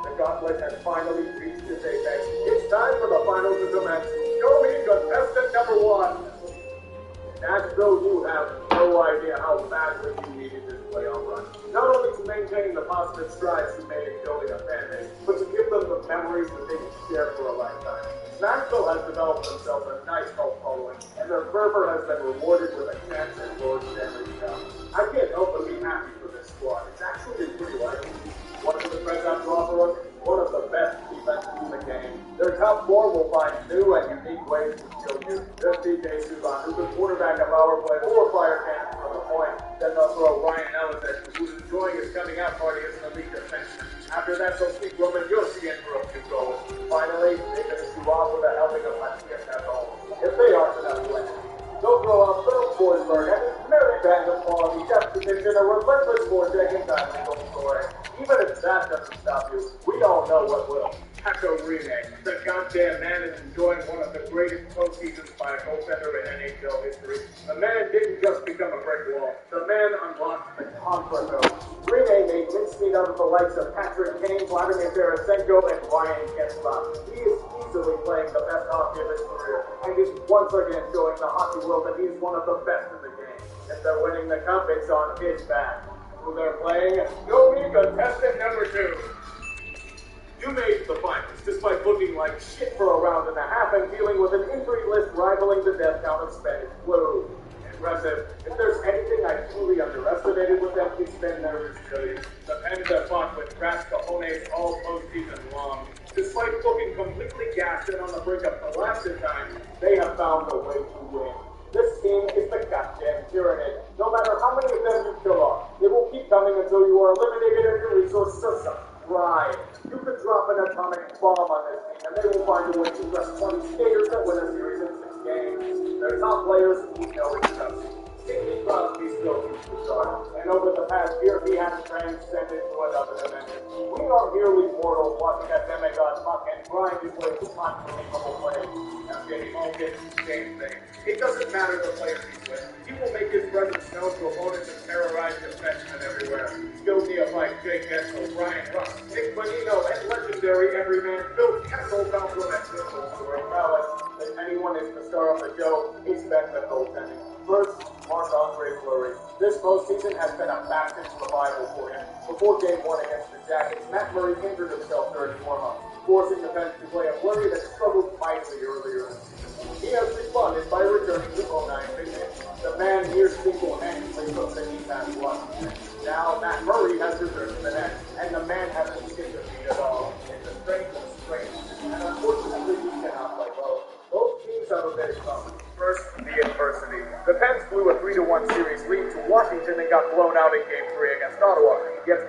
The gauntlet has finally reached its apex. It's time for the finals to commence. Show me contestant number 1. Nashville, you have no idea how badly you needed this playoff run. Not only to maintain the positive strides you made in building a fan base, but to give them the memories that they can share for a lifetime. Nashville has developed themselves a nice cult following, and their fervor has been rewarded with a chance at Lord Stanley's Cup. I can't help but be happy for this squad. It's actually pretty likely. What do the Preds have to offer us? One of the best defenses in the game. Their top 4 will find new and unique ways to kill you. There's DJ Subban, who can quarterback a power play or fire cannons from the point. Then they'll throw Ryan Ellis, who's enjoying his coming out party as an elite defenseman. After that, they'll sneak Roman Josi in for a few goals. Finally, they finish you off with a helping of Matthias Ethel. If they aren't enough players, they'll throw out Phil Forsberg and his merry band of quality depth position, a relentless forechecking and timely goal scoring. Even if that doesn't stop you, we all know what will. Paco Rene, the goddamn man is enjoying one of the greatest postseasons by a goaltender in NHL history. The man didn't just become a brick wall. The man unlocked the comfort zone. Rene made mincemeat out of the likes of Patrick Kane, Vladimir Tarasenko, and Ryan Getzlaff. He is easily playing the best hockey of his career, and is once again showing the hockey world that he is one of the best in the game. If they're winning the cup, it's on his back. Who they're playing? Go me contestant number 2. You made the finals despite looking like shit for a round and a half and dealing with an injury list rivaling the death count of Spanish flu. Impressive. If there's anything I truly underestimated with them, it's been their resilience. The Pens have fought with crass cojones all postseason long. Despite looking completely gassed and on the brink of collapse at times, they have found a way to win. This team is the goddamn pyramid. No matter how many of them you kill off, they will keep coming until you are eliminated and your resources are subscribed. You could drop an atomic bomb on this team, and they will find a way to dress 20 skaters that win a series in 6 games. Their top players who know each other. Sidney Crosby still keeps the start, and over the past year, he has transcended to another dimension. We are merely mortals watching a demigod muck and grind his way to unbelievable plays. Now, Jamie Malkin, same thing. It doesn't matter the players he's with. He will make his presence known to opponents and terrorize defensemen everywhere. Skilled neophyte Jake Gensel, Brian Russ, Nick Bonino, and legendary everyman Phil Kessel complements this goal-scoring prowess. If anyone is the star of the show, it's been the goaltending. First, Marc-Andre Fleury. This postseason has been a baptism of revival for him. Before Game 1 against the Jackets, Matt Murray injured himself during warm-up, forcing the bench to play a Fleury that struggled mightily earlier in the season. He has responded by returning to 09 fitness. The man here single-handedly took the knee past Washington. Now Matt Murray has returned to the net, and the man hasn't skipped a beat at all. It's a strength of strength, and unfortunately he cannot play both. Both teams have a bit of common. First, the adversity. The Pens blew a 3-1 series lead to Washington and got blown out in Game 3 against Ottawa. Yet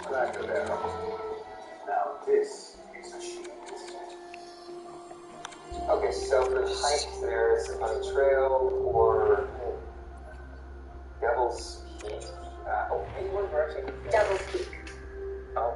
Cracker there. Now this is a sheet. Okay, so for height, there's a trail or Devil's Peak. Maybe one direction. Devil's Peak. Oh,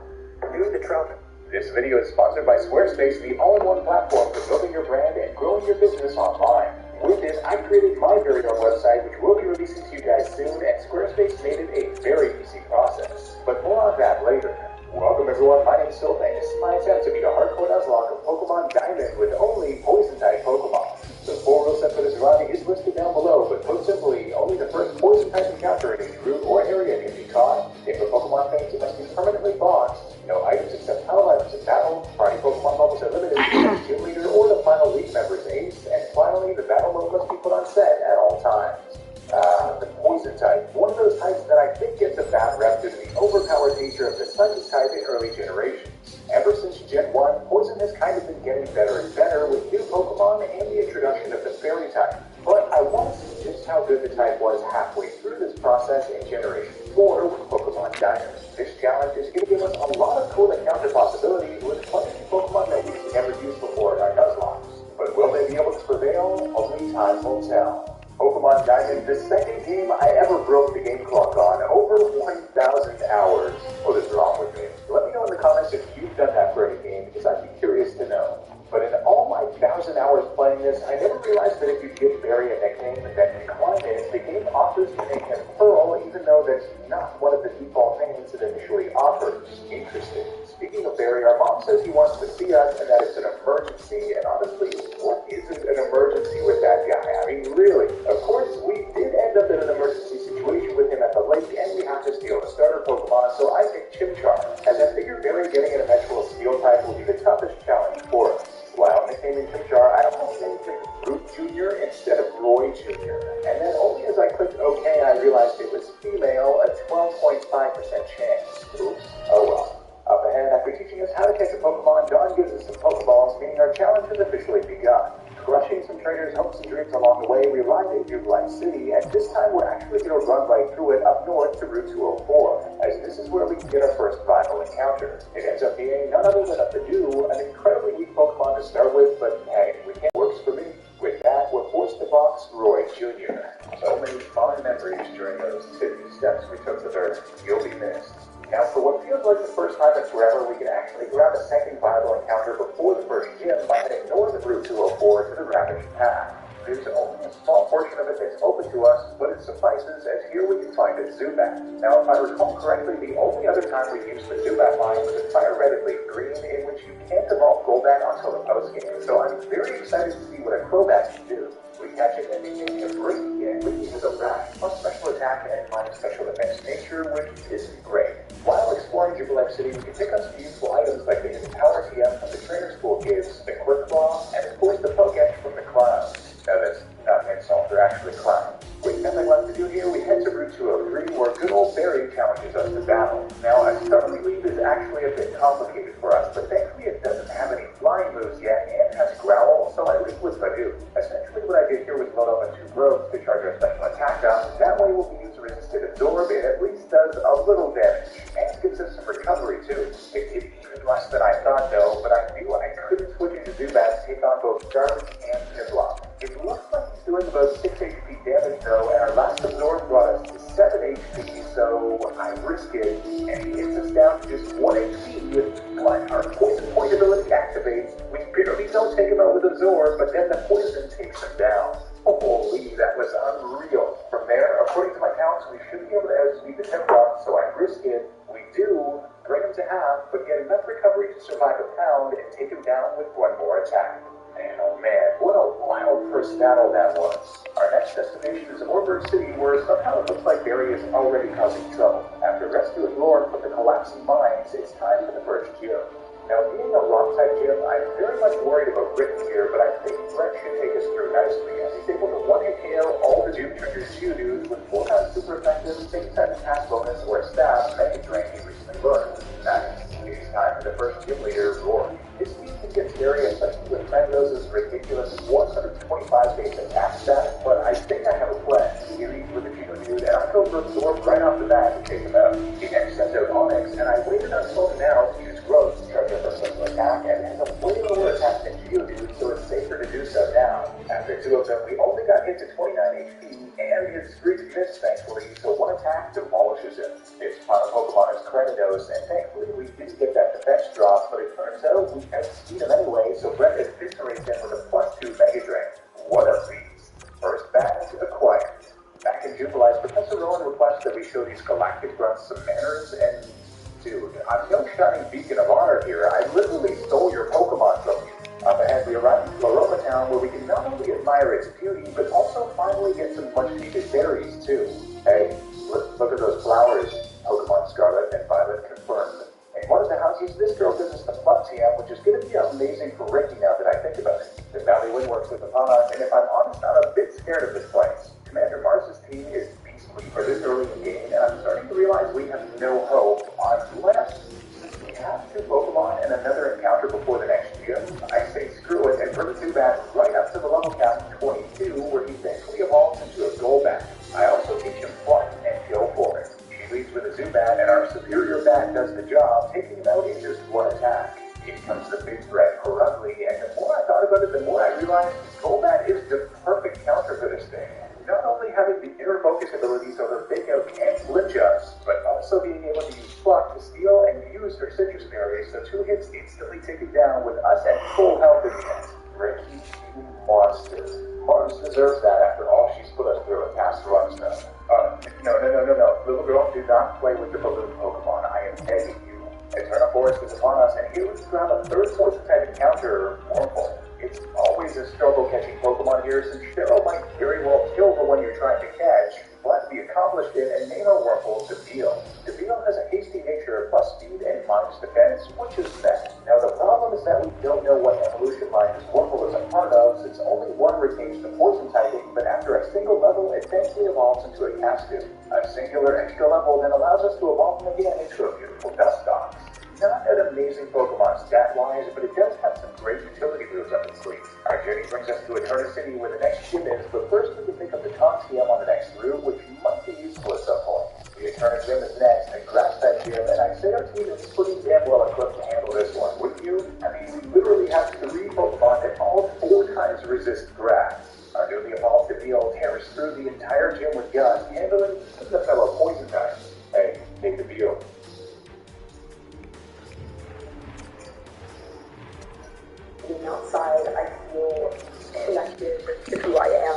New to Trump. This video is sponsored by Squarespace, the all-in-one platform for building your brand and growing your business online. With this, I created my very own website, which we'll be releasing to you guys soon, and Squarespace made it a very easy process. But more on that later. Welcome everyone, my name is Sylvain. This is my attempt to beat a hardcore Nuzlocke of Pokemon Diamond with only Poison-type Pokemon. The full rule set for this run is listed down below, but put simply, only the first Poison-type encounter in each route or area can be caught. If a Pokemon faints, it must be permanently boxed. No items except power items in battle. Party Pokemon levels are limited to the gym leader or the final league member's ace. And finally, the battle mode must be put on set at all times. The Poison type. One of those types that I think gets a bad rep due to the overpowered nature of the Psychic type in early generations. Ever since Gen 1, Poison has kind of been getting better and better with new Pokemon and the introduction of the Fairy type. But I want to see just how good the type was halfway through this process in Generation 4 with Pokemon Diamond. This challenge is going to give us a lot of cool encounter possibilities with plenty of Pokemon that we've never used before in our Nuzlocke. But will they be able to prevail? Only time will tell. Pokemon Diamond, the second game I ever broke the game clock on, over 1,000 hours. What is wrong with me? Let me know in the comments if you've done that for any game, because I'd be curious to know. But in all my 1,000 hours playing this, I never realized that if you give Barry a nickname and then decline it, the game offers to make him Pearl, even though that's not one of the default names it initially offers. Interesting. Speaking of Barry, our mom says he wants to see us and that it's an emergency, and honestly, what isn't an emergency with that guy? I mean, really? Of course, we did end up in an emergency situation with him at the lake, and we have to steal a starter Pokemon, so I picked Chimchar, as I figured Barry getting an eventual Steel type will be the toughest challenge for us. While nicknaming Chimchar, I almost named him Root Jr. instead of Roy Jr. And then only as I clicked OK, I realized it was female, a 12.5% chance. Oops. Oh well. Up ahead, after teaching us how to catch a Pokemon, Dawn gives us some Pokeballs, meaning our challenge has officially begun. Crushing some trainers' hopes and dreams along the way, we arrived at Dubeline City, and this time we're actually going to run right through it up north to Route 204, as this is where we can get our first vital encounter. It ends up being none other than a Pidoo, an incredibly weak Pokemon to start with, but hey, it works for me. With that, we're forced to box Roy Jr. So many fond memories during those 50 steps we took with her. You'll be missed. Now, for what feels like the first time in forever, we can actually grab a second vital encounter before the first gym by heading north of Route 204 to the Ravaged Path. There's only a small portion of it that's open to us, but it suffices, as here we can find a Zubat. Now, if I recall correctly, the only other time we used the Zubat line was in Fire Red and Leaf Green, in which you can't evolve Golbat until the post-game. So I'm very excited to see which isn't great. While exploring Jubilee City, we can pick up some useful items like the hidden power TM from the trainer school gives, the quick claw, and of course the poke etch from the clown. Now that's not an insult, they're actually clowns. With nothing left to do here, we head to Route 203 where good old Barry challenges us to battle. Now, a stealthy lead is actually a bit complicated for us, but thankfully it doesn't have any flying moves yet and has growl, so I lead with Badoo. Essentially what I did here was load up on 2 growths to charge our special attack up. That way we'll be used to resisted absorb, it at least does a little damage, and gives us some recovery too. It did even less than I thought though, but I knew I couldn't switch into Zubat to take on both Jarvis and Piplup. It looks like he's doing about 6 HP damage though, and our last absorb brought us to 7 HP, so I risk it, and he hits us down to just 1 HP, but our poison point ability activates. We barely don't take him out with absorb, but then the poison takes him down. Holy, that was unreal. From there, according to my counts, we should be able to outspeed the Piplup, so I risk it. We do, bring him to half, but get enough recovery to survive a pound and take him down with 1 more attack. And oh man, what a wild first battle that was. Our next destination is Oreburgh City, where somehow it looks like Barry is already causing trouble. After rescuing Lord from the collapsing mines, it's time for the first gym. Now, being a rock-type gym, I'm very much worried about Rick here, but I think Brett should take us through nicely, as he's able to one-hit KO all the Gym Triggers Geodudes with 4 times super effective, 6 times attack bonus, or a stab Mega Drain he recently learned. Next, it's time for the first gym leader, Rory. His speed can get scary, especially with Frango's ridiculous 125 base attack stat, but I think I have a plan. He leads with a Geodude, and I go for absorb right off the bat to take him out. He next sends out Onyx, and I waited until now to use growth to charge up a special attack, and has a way lower attack than Geodude, so it's safer to do so now. After 2 of them, we only got hit to 29 HP, and his Screech missed, thankfully, so 1 attack demolishes him. His final Pokemon is Cranidos, and thankfully we did get that defense drop, but it turns out we outspeed him anyway, so Brett eviscerates him with a +2 Mega Drain. What a beast. First badge acquired. Back in Jubilize, Professor Rowan requests that we show these galactic grunts some manners, and dude, I'm no shining beacon of honor here. I literally stole your Pokemon from you. Up ahead, we arrive in Floroma Town, where we can not only admire its beauty, but also finally get some much-needed berries, too. Hey, look at those flowers. Pokemon Scarlet and Violet confirmed. In one of the houses, this girl gives us the Flux TM, which is going to be amazing for Ricky now that I think about it. The Valley Wind works with upon us, and if I'm honest, I'm a bit scared of this place. Commander Mars's team is beastly for this early in the game, and I'm starting to realize we have no hope unless we have 2 Pokemon and another encounter before the next gym. I say screw it and bring Zubat right up to the level cap 22, where he thankfully evolves into a Golbat. I also teach him Flunt and go for it. He leads with a Zubat, and our superior bat does the job, taking him out in just 1 attack. In comes the big threat, Corruptly, and the more I thought about it, the more I realized Golbat is the perfect counter for this thing. Not only having the inner focus ability so her fake out can't glitch us, but also being able to use Pluck to steal and use her citrus berries, so 2 hits instantly take it down with us at full health in the end. Ricky, you monster. Mars deserves that after all she's put us through in past runs though. No. Little girl, do not play with the balloon Pokemon. I am begging you. Eternal Forest is upon us, and here we grab a 3rd poison type encounter, Wurmple. It's always a struggle catching Pokemon here, since Cheryl might very well kill the one you're trying to catch, but we accomplished it and name our Wurmple Debeal. Debeal has a hasty nature, plus speed and minus defense, which is met. Now the problem is that we don't know what evolution line this Wurmple is a part of, since only 1 retains the poison typing, but after a single level, it thankfully evolves into a Cascade. A singular extra level then allows us to evolve him again into a beautiful Dustox. Not an amazing Pokemon stat-wise, but it does have some great utility moves up its sleeve. Our journey brings us to Eterna City, where the next gym is, but first we can pick up the Taunt TM on the next route, which might be useful at some point. The Eterna Gym is next, and grasp that gym, and I say our team is pretty damn well equipped to handle this one, wouldn't you? I mean, we literally have 3 Pokemon that all 4 times resist grass. Our newly evolved Debeal tears through the entire gym with guns, handling the fellow poison types. Hey, take Debeal. Being outside, I feel connected to who I am.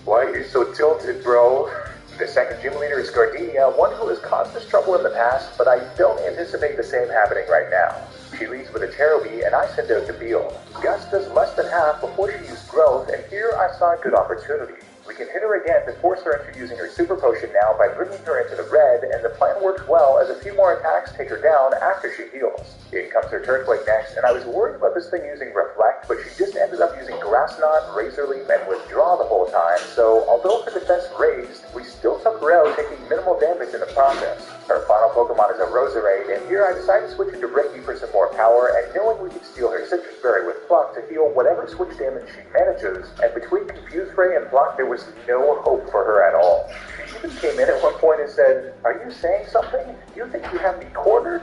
Why are you so tilted, bro? The second gym leader is Gardenia, one who has caused us trouble in the past, but I don't anticipate the same happening right now. She leads with a Terrorby, and I send out Debeal. Gus does less than half before she used growth, and here I saw a good opportunity. We can hit her again to force her into using her super potion now by bringing her into the red, and the plan works well as a few more attacks take her down after she heals. In comes her Turtwig next, and I was worried about this thing using Reflect, but she just ended up using Grass Knot, Razor Leaf, and Withdraw the whole time, so although her defense raised, we still took her out, taking minimal damage in the process. Her final Pokemon is a Roserade, and here I decided to switch into Ricky for some more power, and knowing we could steal her Citrus Berry with Pluck to heal whatever switch damage she manages, and between Confuse Ray and Pluck, there was no hope for her at all. She even came in at one point and said, "Are you saying something? Do you think you have me cornered?"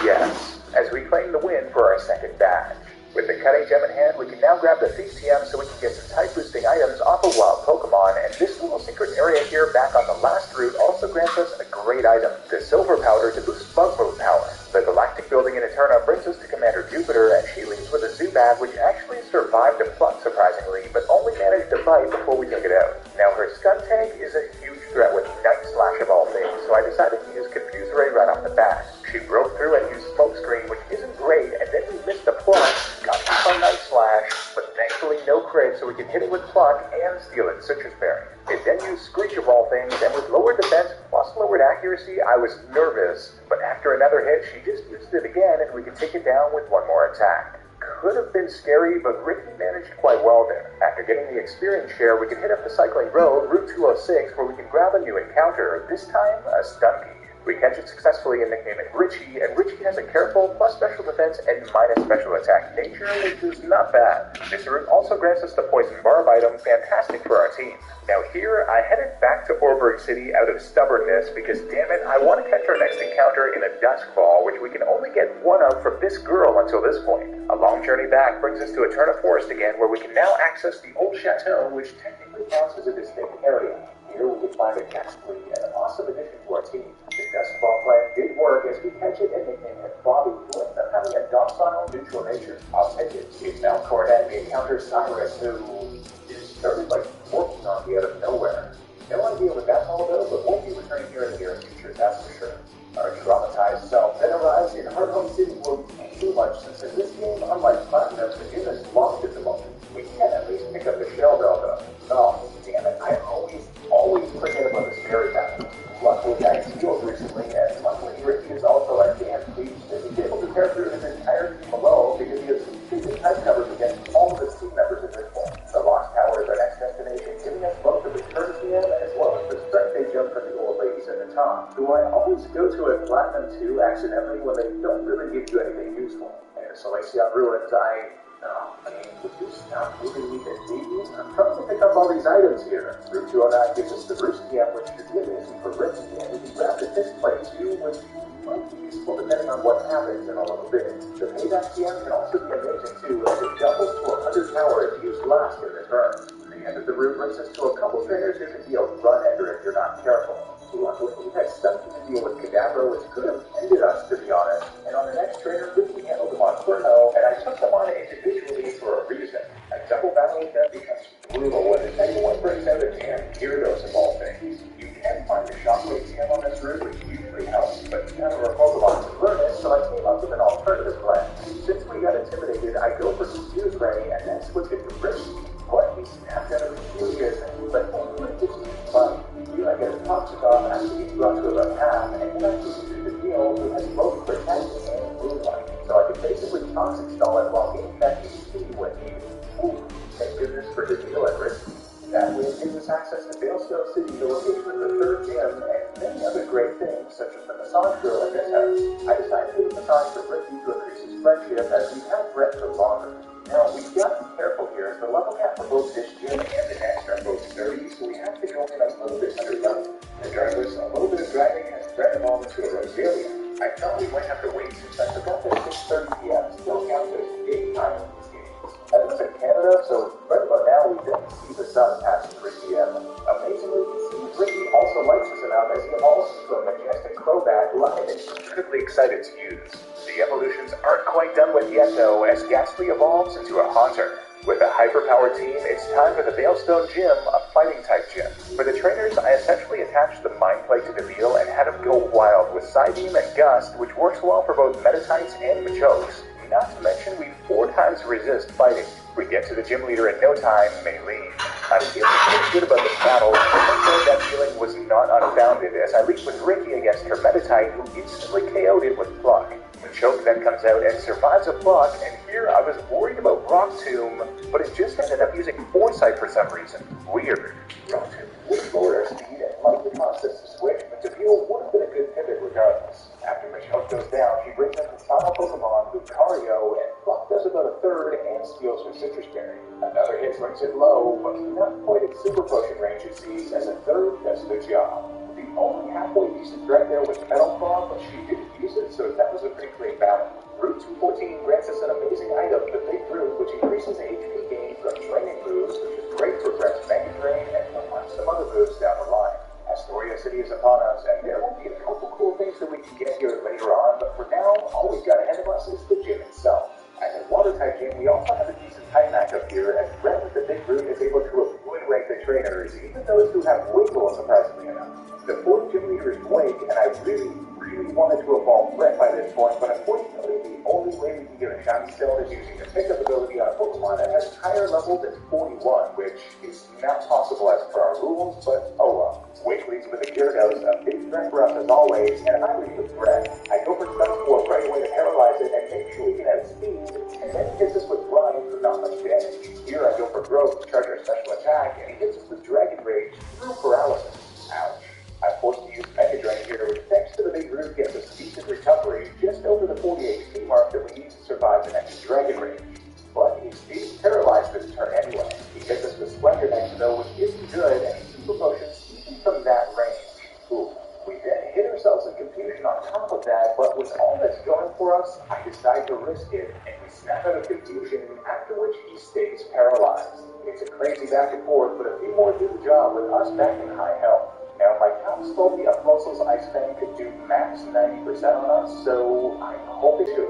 Yes, as we claim the win for our second badge. With the Cutting Gem in hand, we can now grab the Thief TM so we can get some type boosting items off of wild Pokemon, and this little secret area here back on the last route also grants us a great item, the Silver Powder to boost Bug Move power. The Galactic Building in Eterna brings us to Commander Jupiter, and she leaves with a Zubat, which actually survived a Pluck surprisingly, but only managed to bite before we took it out. Now her Skuntank is a huge threat with Night Slash of all things, so I decided to use Confuse Ray right off the bat. She broke through and used Smokescreen, which isn't great, and then we missed the Pluck, got hit by Night Slash, but thankfully no crit, so we can hit it with Pluck and steal its Citrus Berry. It then used Screech of all things, and with lowered defense plus lowered accuracy, I was nervous, but after another hit, she just used it again, and we could take it down with one more attack. Could have been scary, but Ricky managed quite well there. After getting the experience share, we can hit up the Cycling Road, Route 206, where we can grab a new encounter, this time a Stunky. We catch it successfully and nickname it Richie, and Richie has a careful plus special defense and minus special attack nature, which is not bad. This route also grants us the Poison Barb item, fantastic for our team. Now here, I headed back to Orberg City out of stubbornness because damn it, I want to catch our next encounter in a Dusk Ball, which we can only get one of from this girl until this point. A long journey back brings us to Eterna Forest again, where we can now access the old chateau, which technically counts as a distinct area. Here we can find a Ghastly, an awesome addition to our team. The Dusk Ball plan did work as we catch it and nickname it Bobby, who ended up having a docile, neutral nature. I'll take it. It's now Cornet, we encounter Cyrus, who started like working on me out of nowhere. No idea what that's all about, but won't be returning here in the near future, that's for sure. Our traumatized self then arrives in Hardhome City where we can't do much, since in this game, unlike Platinum, the game is locked at the moment. We can at least pick up the shell bell though. Oh, damn it, I always forget about the scary pattern. Luckily, I healed recently, and luckily Ricky is also a damn beast, and he's able to tear through his entire team alone because he has stupid type covers against all of his team members at this point. The Lost Tower is our next destination, giving us both the return TM as well as the strength they jump from the old ladies at the top, who I always go to at Platinum 2 accidentally when they don't really give you anything useful. And Salacion Ruins, would you stop moving me to Devious? I'm trying to pick up all these items here. Route 209 gives us the Roost TM, which should be amazing for Rich, and we can grab the disc plate too, which might be useful depending on what happens in a little bit. The Payback TM can also be amazing too, as it doubles to 100 power if used last in the turn. The end of the route brings us to a couple trainers who can be a run-ender if you're not careful. Luckily, we had something to deal with Kadabra, which could have ended us, to be honest. And on the next trainer, Ricky handled them on Furno, and I took them on individually for a reason. A double battle with them becomes brutal when anyone brings out a damn Gyarados of all things. You can find the Shockwave TM on this route, which usually helps, but none of our Pokemon can learn it, so I came up with an alternative plan. Since we got intimidated, I go for Confuse Ray and then switch it to Ricky. What? He snapped out of his furious, but only with 16 fun. I get a Toxic off after being brought to about half, and then I can use the deal who has both Protect and Moonlight. So I can basically Toxic stall it while getting back HP when needed. Thank goodness for the deal at risk. That way it gives us access to Veilstone City, the location of the third gym, and many other great things, such as the massage girl in this house. I decided to do the massage for Ricky to increase his friendship as we have Brett for longer. Now, we've got to be careful here, as the level cap for both this gym and the next are both 30, so we have to go in a little bit under level. Regardless, a little bit of driving has Brett evolved into a Roselia. I thought we might have to wait since I forgot that 6:30 PM still counts as game time in these games. I live in Canada, so right about now we don't see the sun past 3 PM. Amazingly, it seems Ricky also likes us enough as he evolves into a majestic Crobat Lion is incredibly excited to use. The evolutions aren't quite done with yet though, as Ghastly evolves into a Haunter. With a hyper-powered team, it's time for the Veilstone Gym, a fighting-type gym. For the trainers, I essentially attached the Mind Plate to the Veal and had them go wild with Psybeam and Gust, which works well for both Metatypes and Machotes. Not to mention we 4 times resist fighting. We get to the gym leader in no time, Mei Lee. I'm feeling pretty good about this battle, but that feeling was not unfounded as I leaped with Ricky against her Metatite, who instantly KO'd it with Pluck. Choke then comes out and survives a Pluck, and here I was worried about Rock Tomb, but it just ended up using Foresight for some reason. Weird. Rock Tomb would lower her speed and likely caused us to switch, but Deville would have been a good pivot regardless. After Michelle goes down, she brings up his final Pokemon, Lucario, and Pluck does about a third and steals her Citrus Berry. Another hit brings it low, but not quite at Super Potion range it seems, as a third does the job. The only halfway decent threat there was Metal Claw, but she didn't use it, so that was a pretty clean battle. Route 214 grants us an amazing item, the Big Root, which increases HP gain from training moves, which is great for Brett's Mega Drain and for some other moves down the line. Astoria City is upon us, and there will be a couple cool things that we can get here later on, but for now, all we've got ahead of us is the gym itself. As a Water-type gym, we also have a decent type matchup here, as Brett with the Big Root is able to avoid rank the trainers, even those who have Wiggle, surprisingly enough. The fourth gym leader is Blake, and I really wanted to evolve Brett by this point, but unfortunately the only way we can get a shiny stone is using the pickup ability on a Pokemon that has higher level than 41, which is not possible as per our rules, but oh well. Wake leads with a Gyarados, a big threat for us as always, and I lead with Brett. I go for Sunspore right away to paralyze it and make sure we can have speed, and then he hits us with Run for not much damage. Here I go for Growth to charge our special attack, and he hits us with Dragon Rage through Paralysis. Ouch. I'm forced to use Mega Drain here, which thanks to the Big Root gives us decent recovery just over the 40 HP mark that we need to survive the next Dragon Rage. But he's paralyzed this turn anyway. He hits us with Splendor next though, which isn't good, and he Super Potions even from that range. Ooh. We then hit ourselves in confusion on top of that, but with all that's going for us, I decide to risk it, and we snap out of confusion, after which he stays paralyzed. It's a crazy back and forth, but a few more do the job with us back in high health. Now, my counts told me a Fossil's Ice Fang could do max 90% on us, so I hope it should.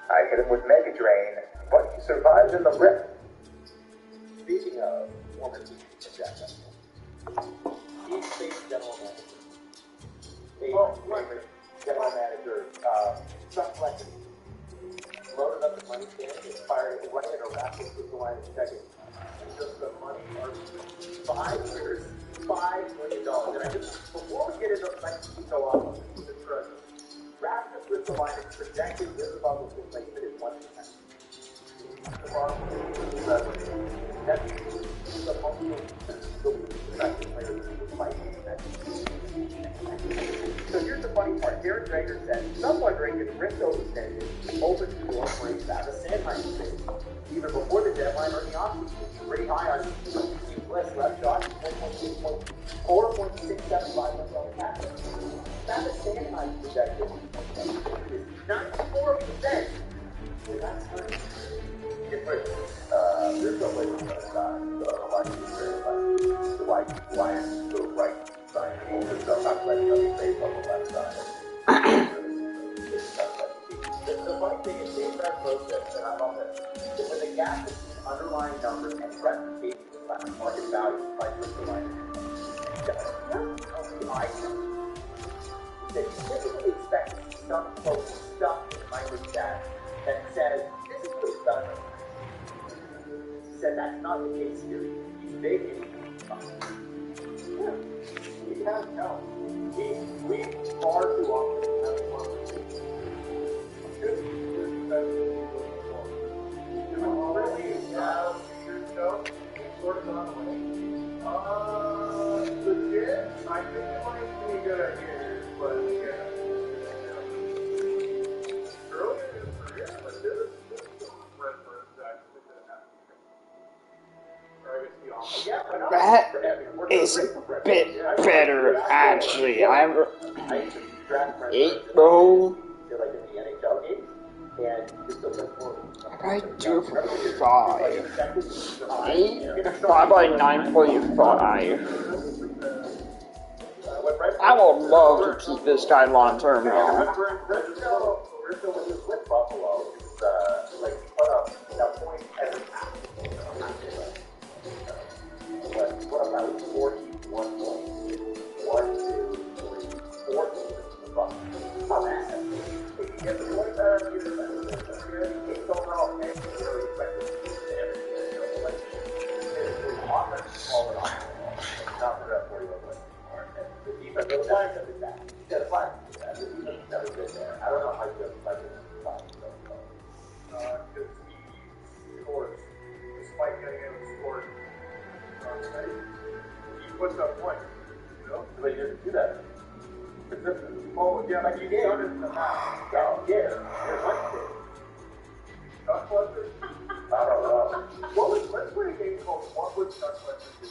I hit him with Mega Drain, but he survives in the rip. Speaking of woman objective, he's Space General Manager. General Manager, Sun Fletcher. Loaded up the money can, inspired it, running a rapid with the line of checking. Just the money are 5 years, $5 million. And I just, before we get into the next go off of the treasure, Raptors with the line is projected with the bubble replacement is 1%. The bottom is the treasure. That's the functional So here's the funny part. Derek Drager said, some wondering if Risto extended open the door for a Savage Sandmine space. Either before the deadline or in the offseason. Pretty high on left shot, 4.675 on the cap. Savage Sandmine projected is 94%. That's pretty different. There's no way to put aside the white lion to the right side. There's no not letting them face on the left side. The funny thing is, Dave Brad process, and I love it, is when the gap between underlying numbers and replicating the market value by crystallizing I that you typically expect to see some quote stuff in microstat that says this is what it's done. He said that's not the case here. He's big and we have no. We far too often have one. Sort of on the way. Legit, I think it might be a good idea, but yeah. Earlier in his career, but this is red for his actually going to happen. That is a bit better, actually. I'm 8 bro. I do for 5. 8? 5 by 9.5. I would love to keep this guy long term now. Buffalo is like put up I don't know how you have because he scores, despite getting out of scores. He puts up points, you know? But he doesn't do that. Oh, yeah, like you started in the half. Yeah. Chuck Fletcher? I don't know. Let's play a game called What Would Chuck Fletcher Do?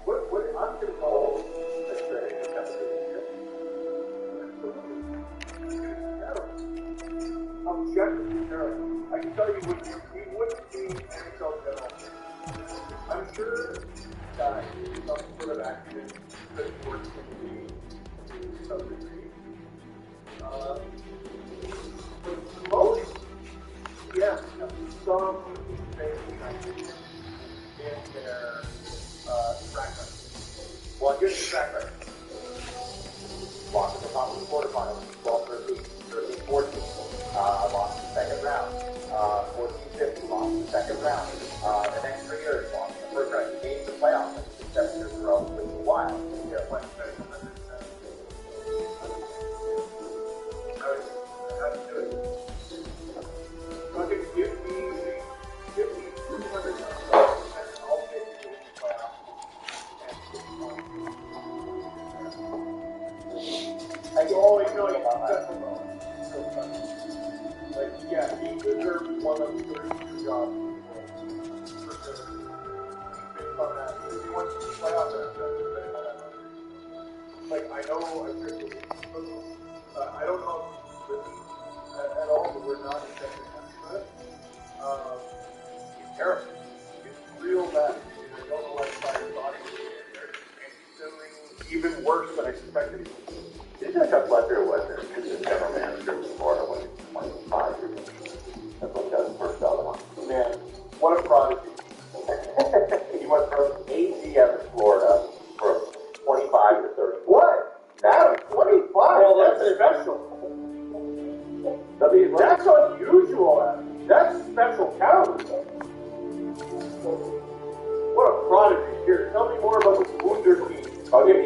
What I'm going to call objectively terrible. I can tell you he wouldn't be NHL general. I'm sure that some sort of accident could work in the to some degree. But most, yes, have some things in their track record. Well, here's the track record. Lost at the top of the quarterfinals, 12-13, 13-14. Lost in the second round. 14-15, lost in the second round. The next 3 years, lost in the first round. He made the playoffs in 7 years in a row, which is wild. Yeah, went special limits. How do you do it? So I think give me $200 and I'll take you in the playoffs. And you always know you got that. Like, yeah, he deserves one of the 32 jobs in the world. For sure. Based on that. If he wants to play out there, like, I know I appreciate it. I don't know if he's at all, but we're not expecting him to it. He's terrible. He's real bad. I don't know why he's fired his body. And he's doing even worse than I expected him to. Didn't Chuck Fletcher was the general manager of Florida when he was 25 years old? That's when he got his first dollar. Man, what a prodigy. He went from AGM in Florida from 25 to 30. What? Adam, 25? Well, that's special. That's unusual, Adam. That's special caliber. What a prodigy. Here, tell me more about the Wunder team. I'm going to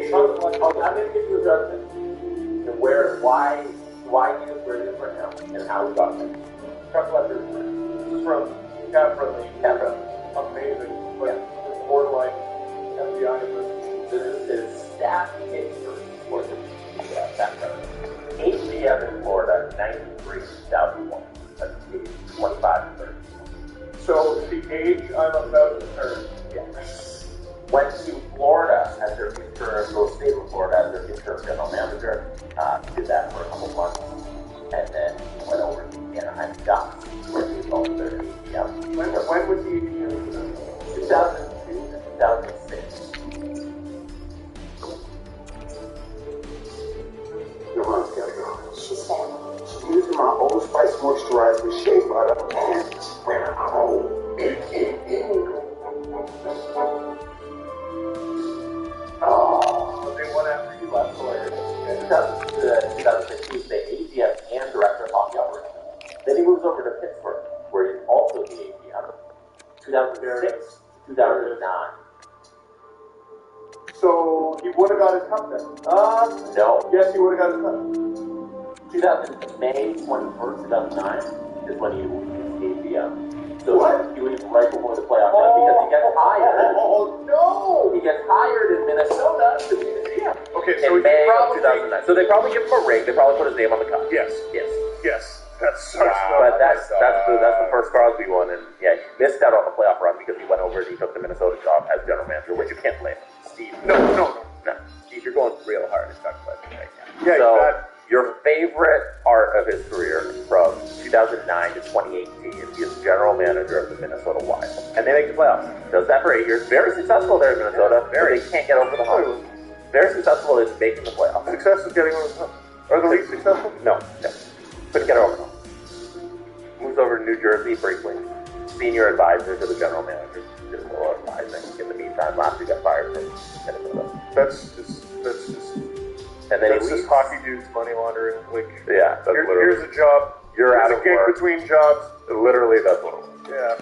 give you a judgment. And why he is where he is right now, and how he got there. Chuck Fletcher This is from Cat Friendly. Amazing. But it's borderline FBI. His staff came for the background. AGM in Florida, 93 2001. That's 25 to 30. So the age I'm about to turn. Yeah. Went to Florida as their interim, go stay in Florida as their interim general manager. Did that for a couple months, and then went over to Anaheim Ducks, where he was on their AGM. When was the AGM? 2002 to 2006. Your gotta go. She's family. She's using my Old Spice moisturizer shea butter and wearing cold. Oh, they won after you left Florida. In 2006, he was the AGM and director of hockey operations. Then he moves over to Pittsburgh, where he's also the AGM. 2006 to 2009. So he would have got his cup then? No. Yes, he would have got his cup. May 21st, 2009 is when he was AGM. So he was right before the playoff because he gets hired. Oh, no! He gets hired in Minnesota to be the GM. Okay, so in May of 2009. So they probably give him a ring. They probably put his name on the cup. Yes. That's such But that's the first Crosby one, and yeah, he missed out on the playoff run because he went over and he took the Minnesota job as general manager, which you can't blame him. Steve. No. Steve, you're going real hard at Chuck Fletcher right now. Yeah, so exactly. your favorite part of his career from 2009 to 2018 is he is general manager of the Minnesota Wild, and they make the playoffs. Does that for 8 years. Very successful there in Minnesota. Very. They can't get over the hump. Very successful is making the playoffs. Success is getting over the hump. Are the league successful? No. Couldn't get over the hump. Moves over to New Jersey briefly. Senior advisor to the general manager. Did a little advising in the meantime. Last year got fired from Minnesota. That's just And then That's he leaves. just hockey dudes money laundering. Like, Yeah, that's literally. here's a job. You're Here's out a of gig work. between jobs. Literally, that's what it was. Yeah.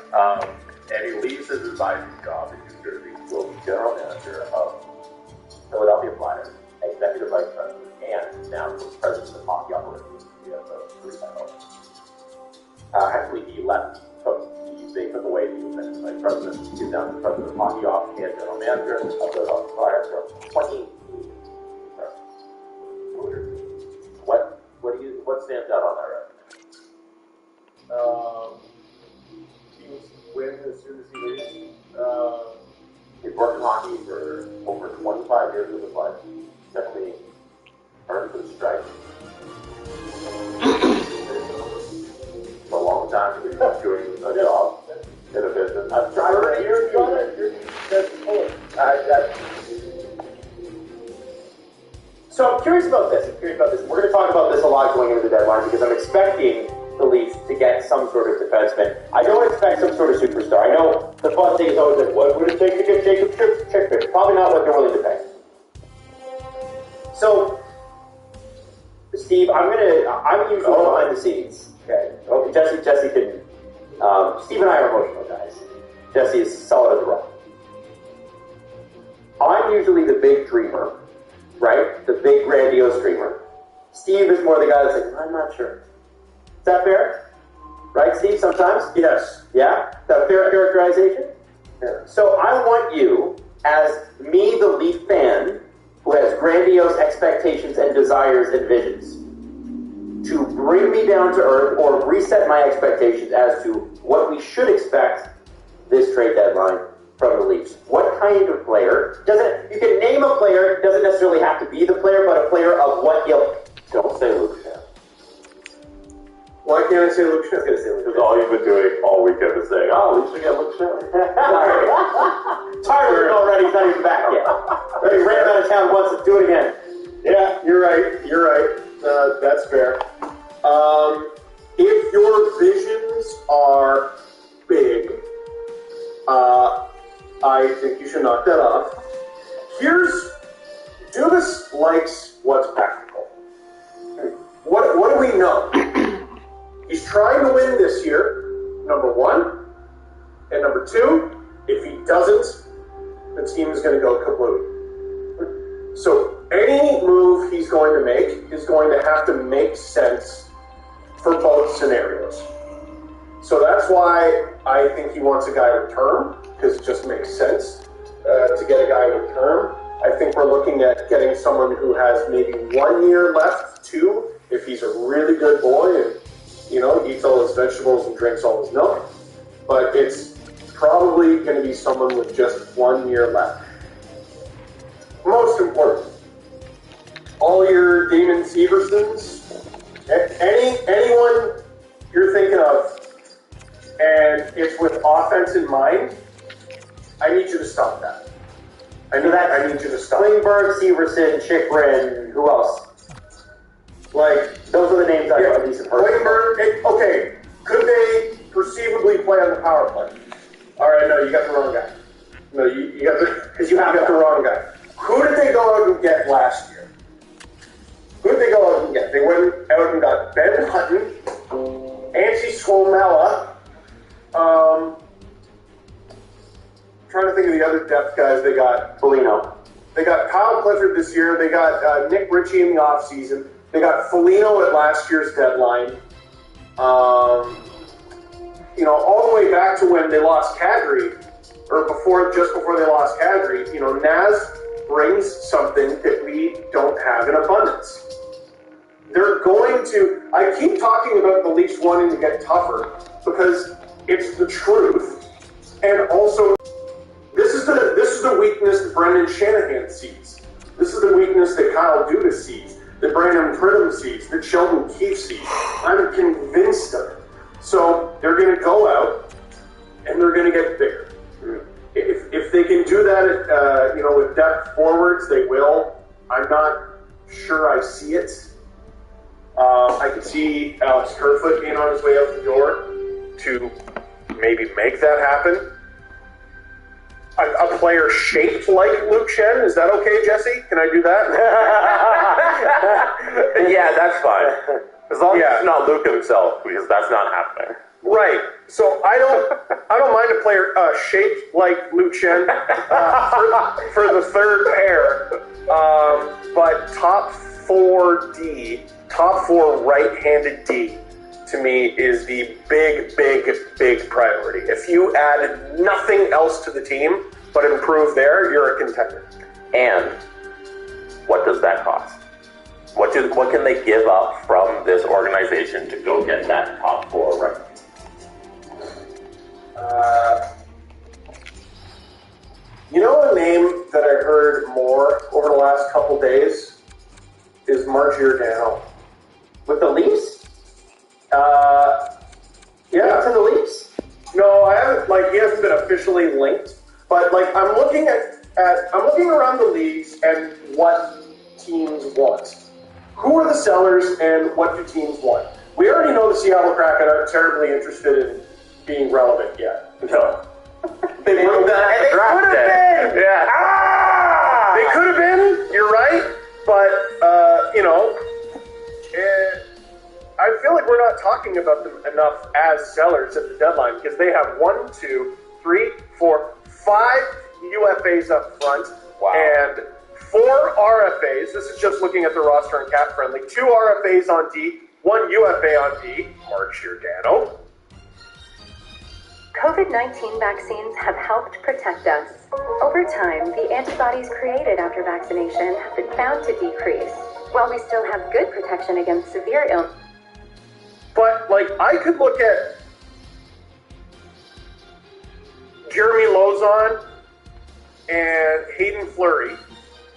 And he leaves his advising job in New Jersey to go be general manager of Philadelphia Flyers, executive vice president, and now president of hockey operations. He has a three titles. Actually, he left. They took away the executive vice president. He's now the president of hockey ops and general manager of the Philadelphia Flyers from 2018. What stands out on that resume? Teams win as soon as he leaves. He's worked in hockey for over 25 years with the Flyers. Definitely earned some stripes. For a long time to be doing a job in a business. I've tried to. You're So I'm curious about this. We're going to talk about this a lot going into the deadline because I'm expecting the Leafs to get some sort of defenseman. I don't expect some sort of superstar. I know the fun thing is always like, what would it take to get Jacob Chickford? Probably not what they're willing to pay. So, Steve, I'm usually behind the scenes. Okay. Jesse can. Steve and I are emotional guys. Jesse is solid as a rock. I'm usually the big dreamer. Right? The big grandiose dreamer. Steve is more the guy that's like, I'm not sure. Is that fair? Right, Steve, sometimes? Yes. Yeah? Is that a fair characterization? Yeah. So I want you, as me, the Leaf fan, who has grandiose expectations and desires and visions, to bring me down to earth or reset my expectations as to what we should expect this trade deadline from the Leafs. What kind of player? You can name a player, it doesn't necessarily have to be the player, but a player of what ilk? Don't say Luke Shan. Why can't I say Luke Shan? Because all you've been doing all weekend is saying, oh, we should get Luke Shan. Tyler already, he's not even back yet. He ran out of town once, let's do it again. Yeah, you're right. That's fair. If your visions are big, I think you should knock that off. Dubas likes what's practical. What do we know? He's trying to win this year, number one. And number two, if he doesn't, the team is going to go kablooey. So any move he's going to make is going to have to make sense for both scenarios. So that's why I think he wants a guy with term, because it just makes sense to get a guy with term. I think we're looking at getting someone who has maybe 1 year left, 2, if he's a really good boy and, eats all his vegetables and drinks all his milk. But it's probably going to be someone with just 1 year left. Most important, all your Damon Seversons, anyone you're thinking of, and it's with offense in mind, I need you to stop that. I need you to stop. Klingberg, Severson, Chychrun, who else? Those are the names I have at least heard. Klingberg, okay, could they perceivably play on the power play? All right, no, you got the wrong guy. No, you got the wrong guy. Who did they go out and get last year? Who did they go out and get? They went out and got Ben Hutton, Antti Suomela. Trying to think of the other depth guys they got. Foligno. They got Kyle Clifford this year. They got Nick Ritchie in the offseason. They got Foligno at last year's deadline. All the way back to when they lost Kadri, or just before they lost Kadri, Naz brings something that we don't have in abundance. They're going to, I keep talking about the Leafs wanting to get tougher because it's the truth. And also, this is the weakness that Brendan Shanahan sees. This is the weakness that Kyle Dubas sees, that Brandon Pridham sees, that Sheldon Keefe sees. I'm convinced of it. So they're going to go out and they're going to get bigger. If they can do that, with depth forwards, they will. I'm not sure I see it. I could see Alex Kerfoot being on his way out the door to maybe make that happen. a player shaped like Luke Shen. Is that okay, Jesse? Can I do that? Yeah, that's fine. As long as it's not Luke himself, because that's not happening. Right. So I don't mind a player shaped like Luke Shen for the third pair, but top 4 right-handed D, to me is the big priority. If you add nothing else to the team but improve there, you're a contender. And what does that cost? What can they give up from this organization to go get that top 4 right? You know a name that I heard more over the last couple days is Mark Giordano. With the Leafs? Yeah. To the Leafs? No, I haven't. Like, he hasn't been officially linked, but like I'm looking I'm looking around the leagues and what teams want. Who are the sellers and what do teams want? We already know the Seattle Kraken aren't terribly interested in being relevant yet. No. They could have been. Yeah. They could have been. You're right, but I feel like we're not talking about them enough as sellers at the deadline because they have 1, 2, 3, 4, 5 UFAs up front and 4 RFAs. This is just looking at the roster and cap friendly. 2 RFAs on D, 1 UFA on D. Mark Giordano. COVID-19 vaccines have helped protect us. Over time, the antibodies created after vaccination have been found to decrease, while we still have good protection against severe illness. But, like, I could look at Jeremy Lauzon and Hayden Fleury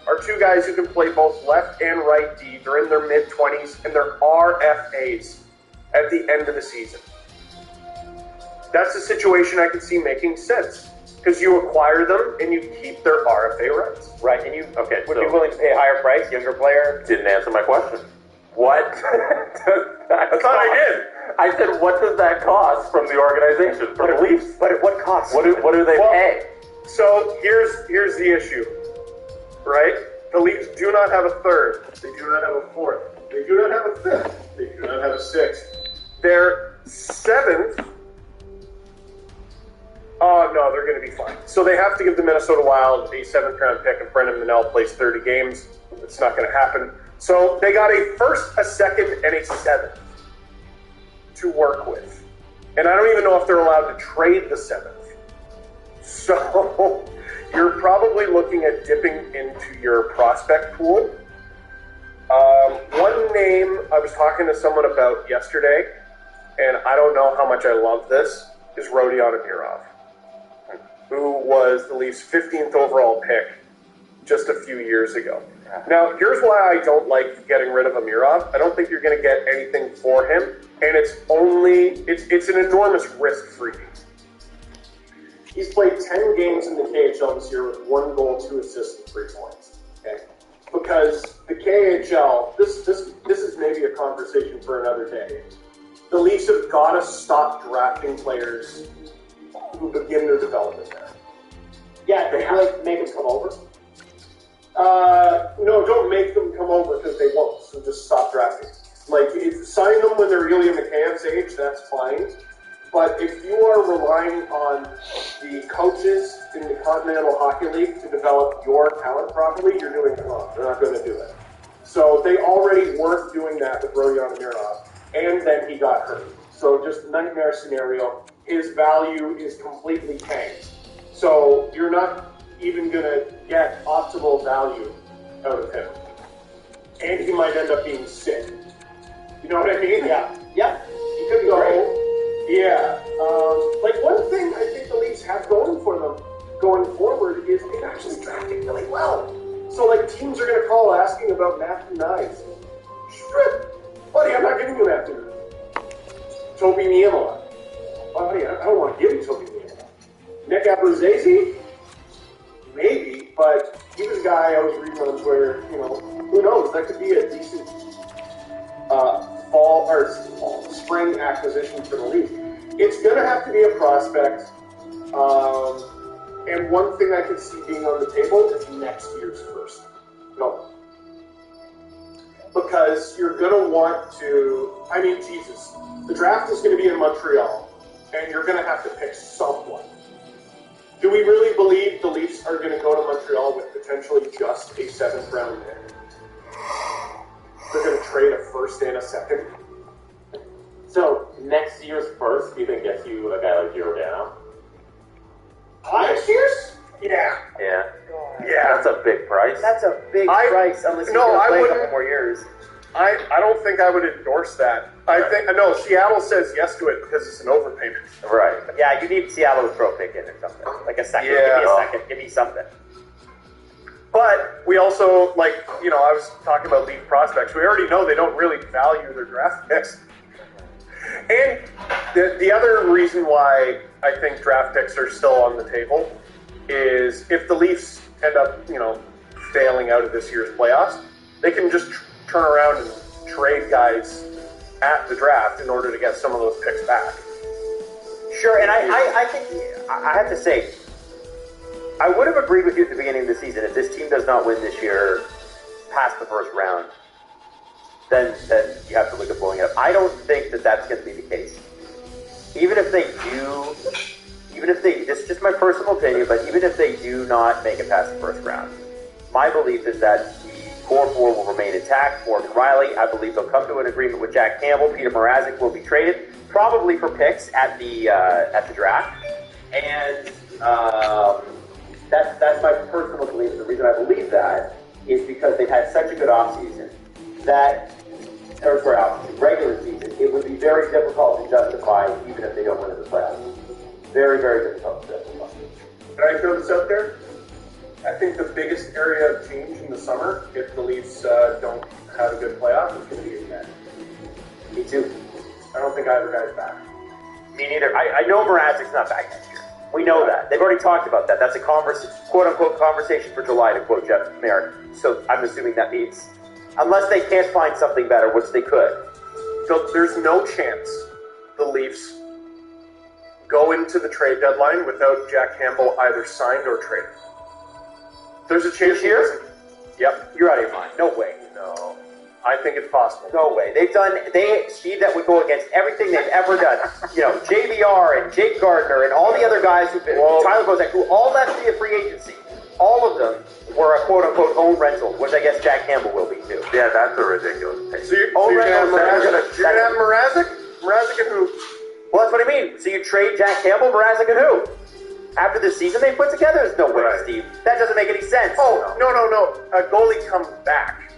are 2 guys who can play both left and right D. They're in their mid-20s, and they're RFAs at the end of the season. That's a situation I could see making sense because you acquire them and you keep their RFA rights. Right, and you would be willing to pay a higher price, younger player. Didn't answer my question. What does that I thought I did. I said, what does that cost from the organization, from the Leafs? But at what cost? What do they pay? So here's the issue, right? The Leafs do not have a third. They do not have a fourth. They do not have a fifth. They do not have a sixth. Their 7th. Oh, no, they're going to be fine. So they have to give the Minnesota Wild a 7th round pick if Brendan Manel plays 30 games. It's not going to happen. So they got a 1st, a 2nd, and a 7th to work with. And I don't even know if they're allowed to trade the 7th. So you're probably looking at dipping into your prospect pool. One name I was talking to someone about yesterday, and I don't know how much I love this, is Rodion Amirov, who was the Leafs' 15th overall pick just a few years ago. Now, here's why I don't like getting rid of Amirov. I don't think you're going to get anything for him, and it's an enormous risk for you. He's played 10 games in the KHL this year with 1 goal, 2 assists, and 3 points. Okay, because the KHL, this is maybe a conversation for another day. The Leafs have got to stop drafting players who begin their development there. Yeah, they like make them come over. No, don't make them come over because they won't. So just stop drafting. Like, sign them when they're Ilya Mikheyev's age, that's fine. But if you are relying on the coaches in the Continental Hockey League to develop your talent properly, you're doing it wrong. They're not going to do it. So they already weren't doing that with Rodion Amirov, and then he got hurt. So just nightmare scenario. His value is completely tanked. So you're not even going to get optimal value out of him. And he might end up being sick. You know what I mean? Yeah. He could go. Yeah. Like, one thing I think the Leafs have going for them going forward is they've actually drafted really well. So, like, teams are going to call asking about Matthew Knies. Strip! Buddy, I'm not giving you Matthew Knies. Topi Niemela. Buddy, I don't want to give you Topi Niemela. Nick Abruzzese? Maybe, but he was a guy I was reading on Twitter, who knows, that could be a decent spring acquisition for the Leafs. It's going to have to be a prospect, And one thing I could see being on the table is next year's first. No. Because you're going to want to, I mean, Jesus, the draft is going to be in Montreal, and you're going to have to pick someone. Do we really believe the Leafs are going to go to Montreal with potentially just a 7th round pick? They're going to trade a first and a second. So, next year's first, do you think gets you a guy like Giordano? Next year's? Yeah. Yeah. Yeah. That's a big price. That's a big price, unless you're going to play a couple more years. I don't think I would endorse that. I think no. Seattle says yes to it because it's an overpayment. Right. Yeah, you need Seattle to throw a pick in or something. Like a second. Yeah. Give me a second. Give me something. But we also, like, you know, I was talking about Leaf prospects. We already know they don't really value their draft picks. And the other reason why I think draft picks are still on the table is if the Leafs end up, you know, failing out of this year's playoffs, they can just turn around and trade guys at the draft in order to get some of those picks back. Sure, and I think, I have to say, I would have agreed with you at the beginning of the season. If this team does not win this year past the first round, then you have to look at blowing it up. I don't think that that's going to be the case. Even if they do, this is just my personal opinion, but even if they do not make it past the first round, my belief is that the core four will remain intact. Morgan Riley, I believe they'll come to an agreement with Jack Campbell. Peter Mrazek will be traded, probably for picks at the draft. And that's my personal belief. The reason I believe that is because they've had such a good offseason that, regular season, it would be very difficult to justify even if they don't win in the playoffs. Very, very difficult to justify. Can I throw this out there? I think the biggest area of change in the summer, if the Leafs don't have a good playoff, is going to be in net. Me too. I don't think either guy's back. Me neither. I know Mrazek's not back next year. We know that. They've already talked about that. That's a quote-unquote conversation for July, to quote Jeff Merrick. So I'm assuming that means, unless they can't find something better, which they could. So there's no chance the Leafs go into the trade deadline without Jack Campbell either signed or traded. There's a chance he doesn't. Yep. You're out of your mind. No way. No. I think it's possible. No way. Steve, that would go against everything they've ever done. You know, JVR and Jake Gardner and all the other guys who've been, Tyler Bozak, who all left via free agency. All of them were a quote-unquote own rental, which I guess Jack Campbell will be too. Yeah, that's a ridiculous pick. So you're going to have Mrazek? Mrazek and who? Well, that's what I mean. So you trade Jack Campbell, Mrazek, and who? After the season they put together? There's no way, Steve. That doesn't make any sense. Oh, no. A goalie comes back.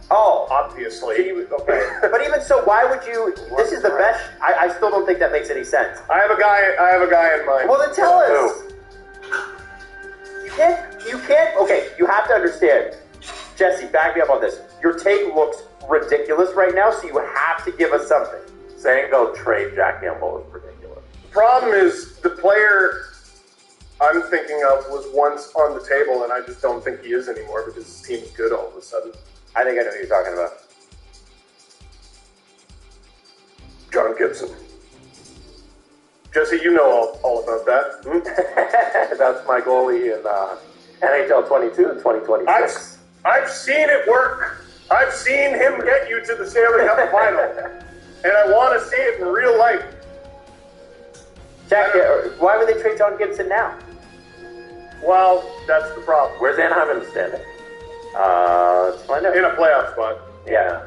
Oh. Obviously. Okay. But even so, why would you... This is the best... I still don't think that makes any sense. I have a guy in mind. Well, then tell us. You can't... Okay, you have to understand. Jesse, back me up on this. Your take looks ridiculous right now, so you have to give us something. Saying go trade Jack Campbell is ridiculous. The problem is the player I'm thinking of was once on the table, and I just don't think he is anymore because his team's good all of a sudden. I think I know who you're talking about. John Gibson. Jesse, you know all about that. That's my goalie in NHL 22 and 2026. I've seen it work. I've seen him get you to the Stanley Cup final. And I want to see it in real life. Jack, why would they trade John Gibson now? Well, that's the problem. Where's Anaheim in the standing? Let's find out. In a playoff spot. Yeah.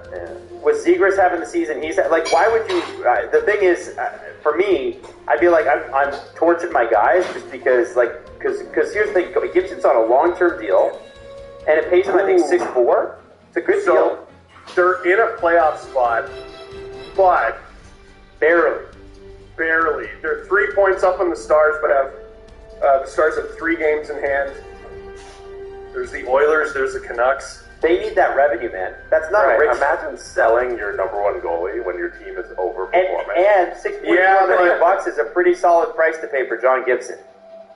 With Zegras having the season he's like, why would you? The thing is, for me, I'd be like, I'm torching my guys just because, because here's the thing: Gibson's on a long-term deal, and it pays him, I think, $6.4. It's a good deal. They're in a playoff spot, but barely. They're 3 points up on the Stars, but have the Stars have 3 games in hand. There's the Oilers. There's the Canucks. They need that revenue, man. That's not a rich. Imagine selling your number one goalie when your team is overperforming. And $6.4 million is a pretty solid price to pay for John Gibson.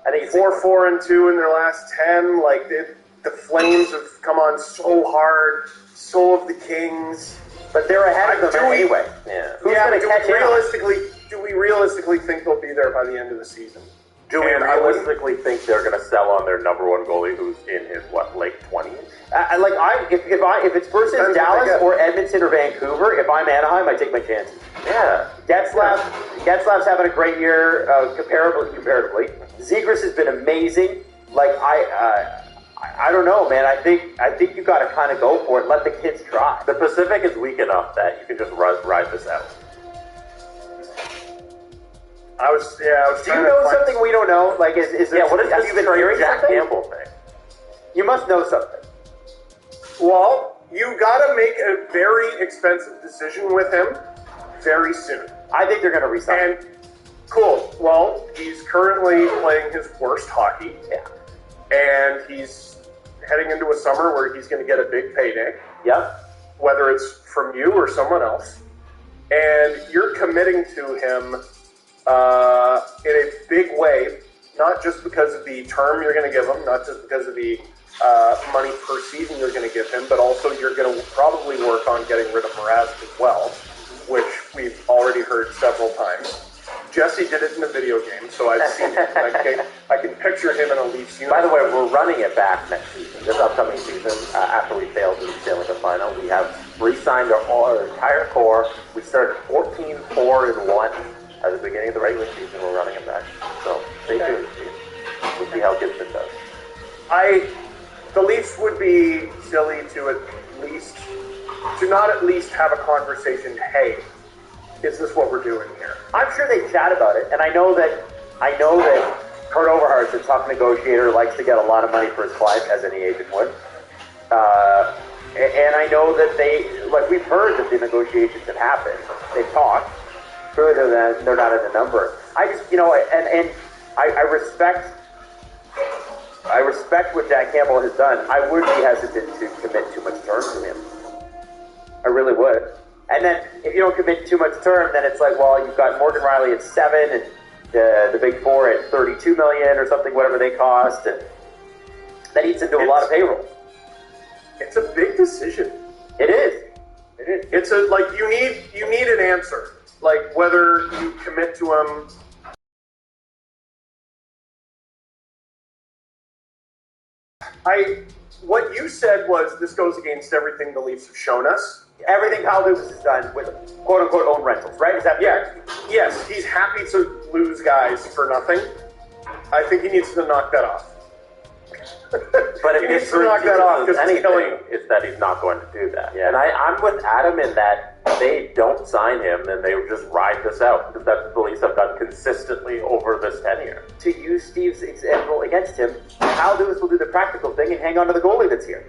I think it's 4-4-2 in their last 10. Like the Flames have come on so hard. So have the Kings. But they're ahead of them anyway. Yeah. Who's going to catch Do we realistically think they'll be there by the end of the season? Do we And I wouldn't- realistically think they're going to sell on their number one goalie who's in his, late 20s? If it's versus Depends what Dallas they get. or Edmonton or Vancouver, if I'm Anaheim, I take my chances. Yeah. Getzlaf's having a great year, comparatively. Zegras has been amazing. I don't know, man. I think you got to kind of go for it. Let the kids try. The Pacific is weak enough that you can just ride this out. I was Do you know something we don't know? Like, is there? What is have this you been trade hearing Jack something? Campbell thing? You must know something. Well, you got to make a very expensive decision with him very soon. I think they're going to resign. And cool. Well, he's currently playing his worst hockey. Yeah. And he's heading into a summer where he's going to get a big payday. Yep. Whether it's from you or someone else. And you're committing to him in a big way, not just because of the term you're going to give him, not just because of the money per season you're going to give him, but also you're going to probably work on getting rid of Mrazek as well, which we've already heard several times. Jesse did it in a video game, so I've seen it. I can picture him in a Leafs uniform. By the way, we're running it back next season, this upcoming season, after we failed in the Stanley Cup final. We have re-signed our entire core. We started 14-4-1 at the beginning of the regular season. We're running it back. So stay tuned. We'll see how Gibson does. The Leafs would be silly to not at least have a conversation. Hey, is this what we're doing here? I'm sure they chat about it, and I know that Kurt Overhart's a tough negotiator, likes to get a lot of money for his client, as any agent would. And I know that we've heard that the negotiations have happened. They've talked. Further than they're not at the number. I just, and I respect what Jack Campbell has done. I would be hesitant to commit too much term to him. I really would. And then if you don't commit too much term, then it's like, well, you've got Morgan Riley at 7 and the big four at $32 million or something, whatever they cost, and that eats into a lot of payroll. It's a big decision. It is. It's you need an answer. Like whether you commit to him. What you said was this goes against everything the Leafs have shown us. Everything Kyle Dubas has done with quote-unquote own rentals, right? Is that fair? Yes, he's happy to lose guys for nothing. I think he needs to knock that off. But he if needs to knock that off because it's killing him. It's that he's not going to do that. Yeah. And I'm with Adam in that if they don't sign him, then they would just ride this out, because that's what the Leafs have done consistently over this tenure. To use Steve's example against him, Kyle Dubas will do the practical thing and hang on to the goalie that's here.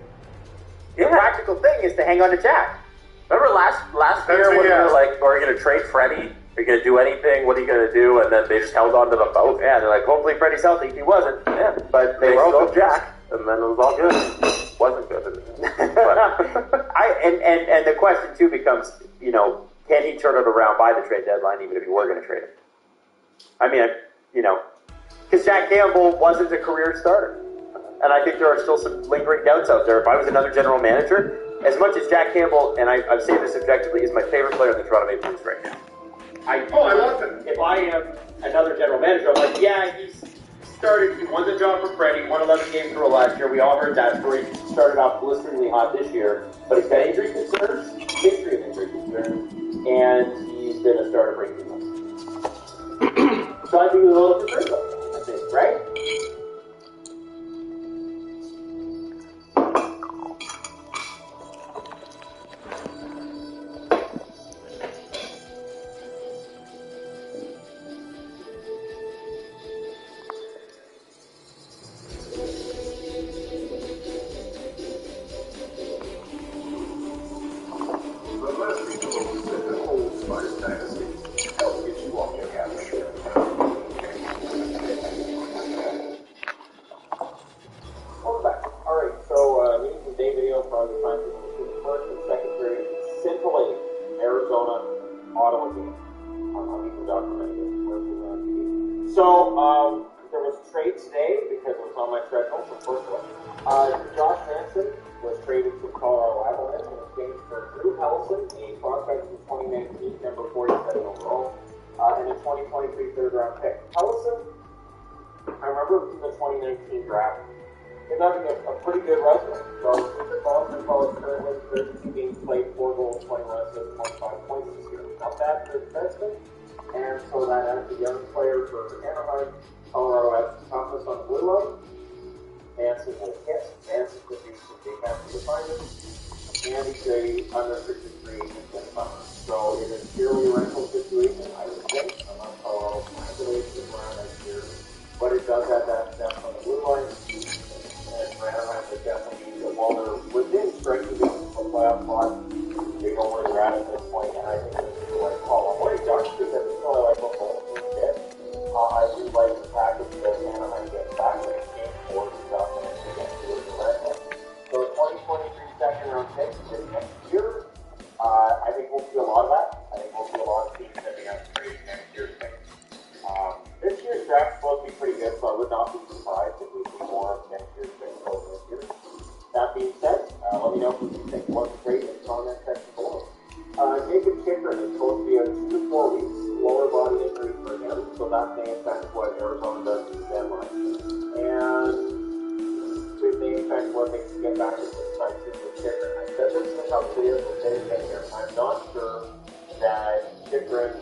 The practical thing is to hang on to Jack. Remember last year when they were like, are you going to trade Freddie? Are you going to do anything? What are you going to do? And then they just held on to them both. Yeah, they're like, hopefully Freddie's healthy. He wasn't. Yeah. But they were still all Jack. And then it was all good. Wasn't good. And the question too becomes, can he turn it around by the trade deadline, even if he were going to trade him? I mean, because Jack Campbell wasn't a career starter, and I think there are still some lingering doubts out there. If I was another general manager, as much as Jack Campbell, and I'm saying this objectively, is my favorite player in the Toronto Maple Leafs right now. I love him. If I am another general manager, I'm like, yeah, he won the job for Freddie, won 11 games in a row last year. We all heard that story. He started off blisteringly hot this year, but he's got injury concerns, history of injury concerns, and he's been a starter for 18 months. So I think he's a little concerned about that, I think, right? I remember from the 2019 draft, him having a pretty good resume. So he's a Boston College currently, 32 games played, 4 goals, 21 assists, 25 points this year. Not bad for a defenseman. And so that as a young player for Anaheim, Colorado has toughness on the blue line. Manson will hit. Manson could do some big half to define him. And he's a unrestricted free agent in summer. So it is purely a rental situation, I would think, unless Colorado plans to stick around next year. But it does have that depth on the blue line. And for Anaheim, they definitely need it. While they're within striking distance of playoff spot, they know where they're at this point. And I think this is the right call. I'm worried Ducks because it's not like what Bolton did. I do like the package that Anaheim gets back when it came for the stuff and they get to it directly. So 2023 second round picks this next year. I think we'll see a lot of that. I think we'll see a lot of teams ending up trading next year's picks. This year's draft is supposed to be pretty good, so I would not be surprised if we see more of next year's picks over this year. That being said, let me know if you think one trade in the comment section below. Jacob Chikrin is supposed to be out 2 to 4 weeks, lower body injury for him, so that may affect what Arizona does at the deadline. And it may affect what they can get back to the site with Chikrin. I said this in a couple of videos with Dave here. I'm not sure that Chikrin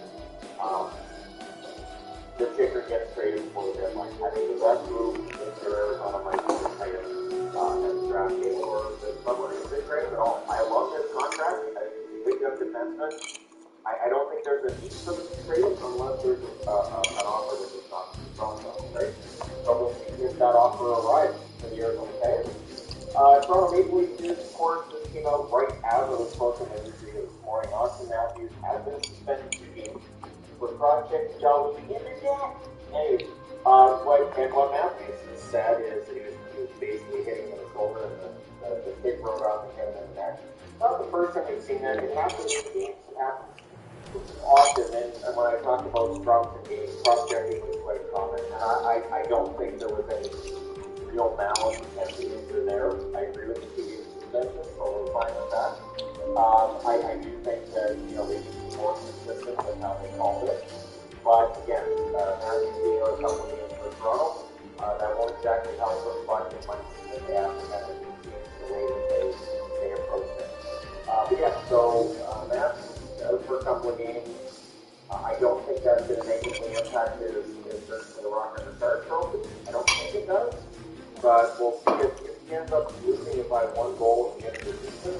gets traded before the deadline. I think the best move is for Arizona might be to trade him as a draft game or the summer. Is it trade at all? I love this contract. I think he's a big young defenseman. I don't think there's a need for him to trade him unless there's an offer that is not too strong, right? So we'll see if that offer arrives for the Arizona Coyotes. Toronto Maple Leafs news, of course, this came out right as I was posting my video this morning. Austin Matthews has been suspended 2 games for cross-check Jolly in the net. Anyway, what Matthews has said is that he was basically hitting him in the shoulder and the stick rode off and hit him in the neck. Not the first time we've seen that. It happens in games. It happens often. And when I talk about scrums and games, cross-checking is quite common. And I don't think there was any real malice intended there. I agree with the previous suspension, so we're fine with that. I do think that, they need to be more consistent with how they call it. But again, Matthews being out a couple of games for Toronto, that won't exactly help them find the money that they have to have the way that they approach it. But yeah, so Matthews out for a couple of games. I don't think that's going to negatively impact his the Rock and the Stars trophy. I don't think it does. But we'll see if he ends up losing it by 1 goal against the season.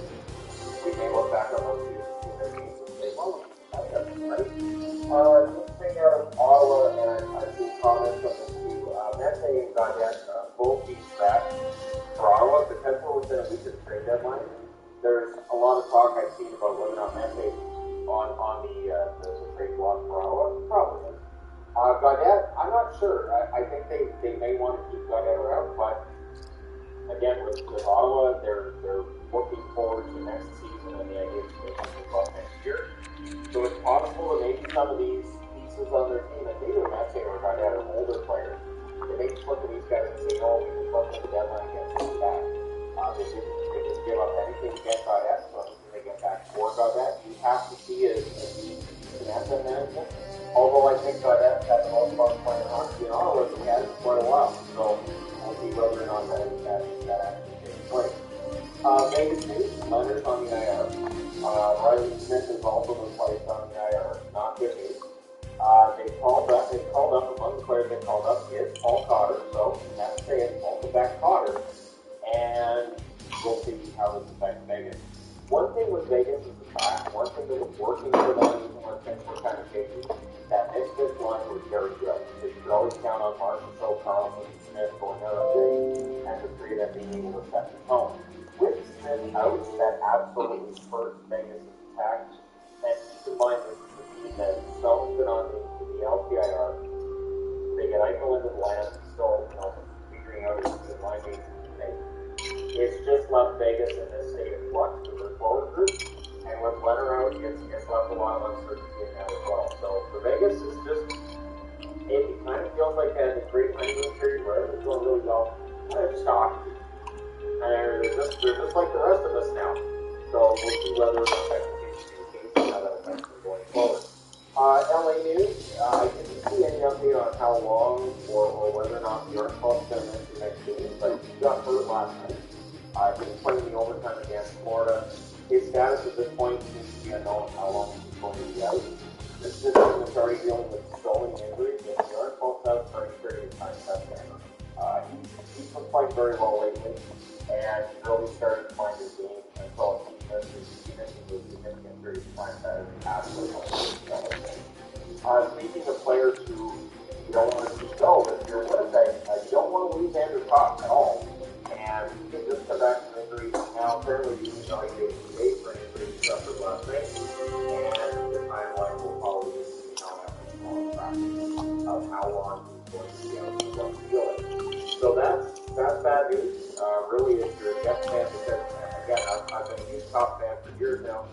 We may look back on those 2 games and say, well, that's right. Just thing out of Ottawa, and I've seen comments on this too. Mete and Gaudette both being back for Ottawa, potential within a week of the trade deadline. There's a lot of talk I've seen about whether or not Mete on the trade block for Ottawa. Probably. Gaudette, I'm not sure. I think they may want to keep Gaudette around, but again, with Ottawa, they're looking forward to next season and the idea of making the club next year. So it's possible that maybe some of these pieces on their team, and maybe Mete or Gaudette are older players, they may just look at these guys and say, oh, we just look at the deadline and get them back. They just give up anything to get Gaudette, so anything they get back for Gaudette, you have to see it as an asset management. Although I think Gaudette had the most fun playing hockey in Ottawa as he has for quite a while. So we'll see whether or not that actually takes place. Vegas news, Leonard's on the IR. Riley Smith is also been placed on the IR. Not good news. They called up among the players they called up is Paul Cotter. So that's to say it's welcome back Cotter. And we'll see how this affects Vegas. One thing with Vegas is the fact, one thing that was working for them, even when things were kind of shaky, that mid-fifth line was very good. So you could always count on Marshall, Carlson, Smith going out on big, and the 3 of them being able to set the tone. With Smith out, that absolutely spurred Vegas' attack. And keep in mind, this is the team that Selton's been on the LTIR. They get Eichel into the land, still, figuring out his line mates. It's just left Vegas in this state of flux with their forward group, and with Leonard out, it's left a lot of uncertainty in that as well. So for Vegas, it's just, it kind of feels like the great honeymoon period where everything's going really well, and it just stopped. And they're just like the rest of us now. So we'll see whether or not that continues to be the case and how that affects them going forward. LA news, I didn't see any update on how long or whether or not this team is already dealing with so many injuries that the Aaron Paul's out for any period of time. That's he's been playing very well lately, and he really started to find his game. And so he misses significant periods of time that is absolutely speaking of players who you don't want to see go, if you're Winnipeg, you don't want to lose Andrew Copp at all. And he can just come back from injury. Now, apparently, he's evaluated today for an injury he suffered last night. And the timeline will probably be known after tomorrow's practice of how long he's going to be out and what feel it. So that's bad news. Really, if you're a Jets fan, because, again, I've been a huge Copp fan for years now.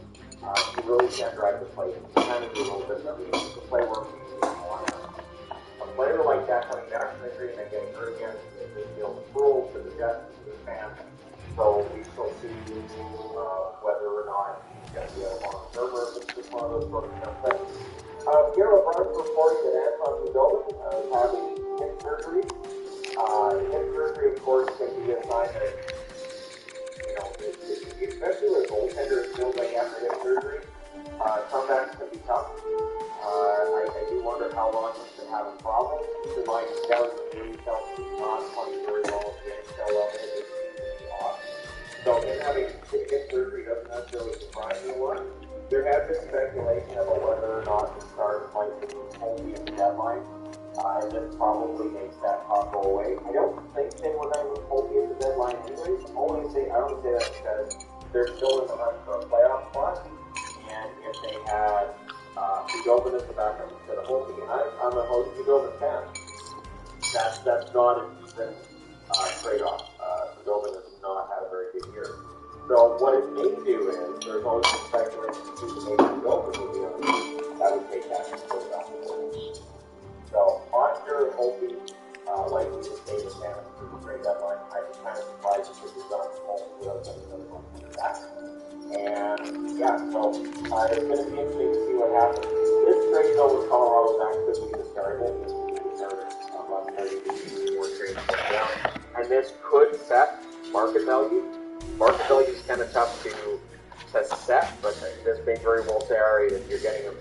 You really can't drive the play. You kind of do a little bit of everything. The play works you want. A player like that coming back from injury and then getting hurt again is just feels cruel to the Jets and to the fans. So we still see whether or not he's going to be able on server. It's just one of those sort of things. Pierre O'Brien's reporting that Anton Khudobin is having hip surgery. Hip surgery, of course, can be a sign that, you know, especially with goaltenders feels like after hip surgery, comebacks can be tough. I do wonder how long he's been having problems. Keep in mind, he's down to the himself. He's not playing very well at the NHL level. It's easy off. So him having hip surgery doesn't necessarily surprise me a lot. There has been speculation about whether or not the Stars might be only at the deadline. And this probably makes that talk go away. I don't think they were going to hold me at the deadline anyways. I only say that because they're still in the hunt for a playoff spot. And if they had Khudobin as the backup instead of Holtby, and I'm a Khudobin fan, that's not a decent trade-off. Khudobin has not had a very good year. So what it may do is, there's always some speculation to maybe Khudobin will be on the team. That would take that and put it off the board. So, not sure if Holtby likely to stay with Canada through the trade deadline. I'd be kind of surprised if he was on home without getting another one from that. And, yeah, so it's going to be interesting to see what happens. This trade, though, with Colorado, that could be the start of it. This could be the start of about 30 more trades going down. And this could set market value. Market value is kind of tough to set, but this being very well varied, if you're getting a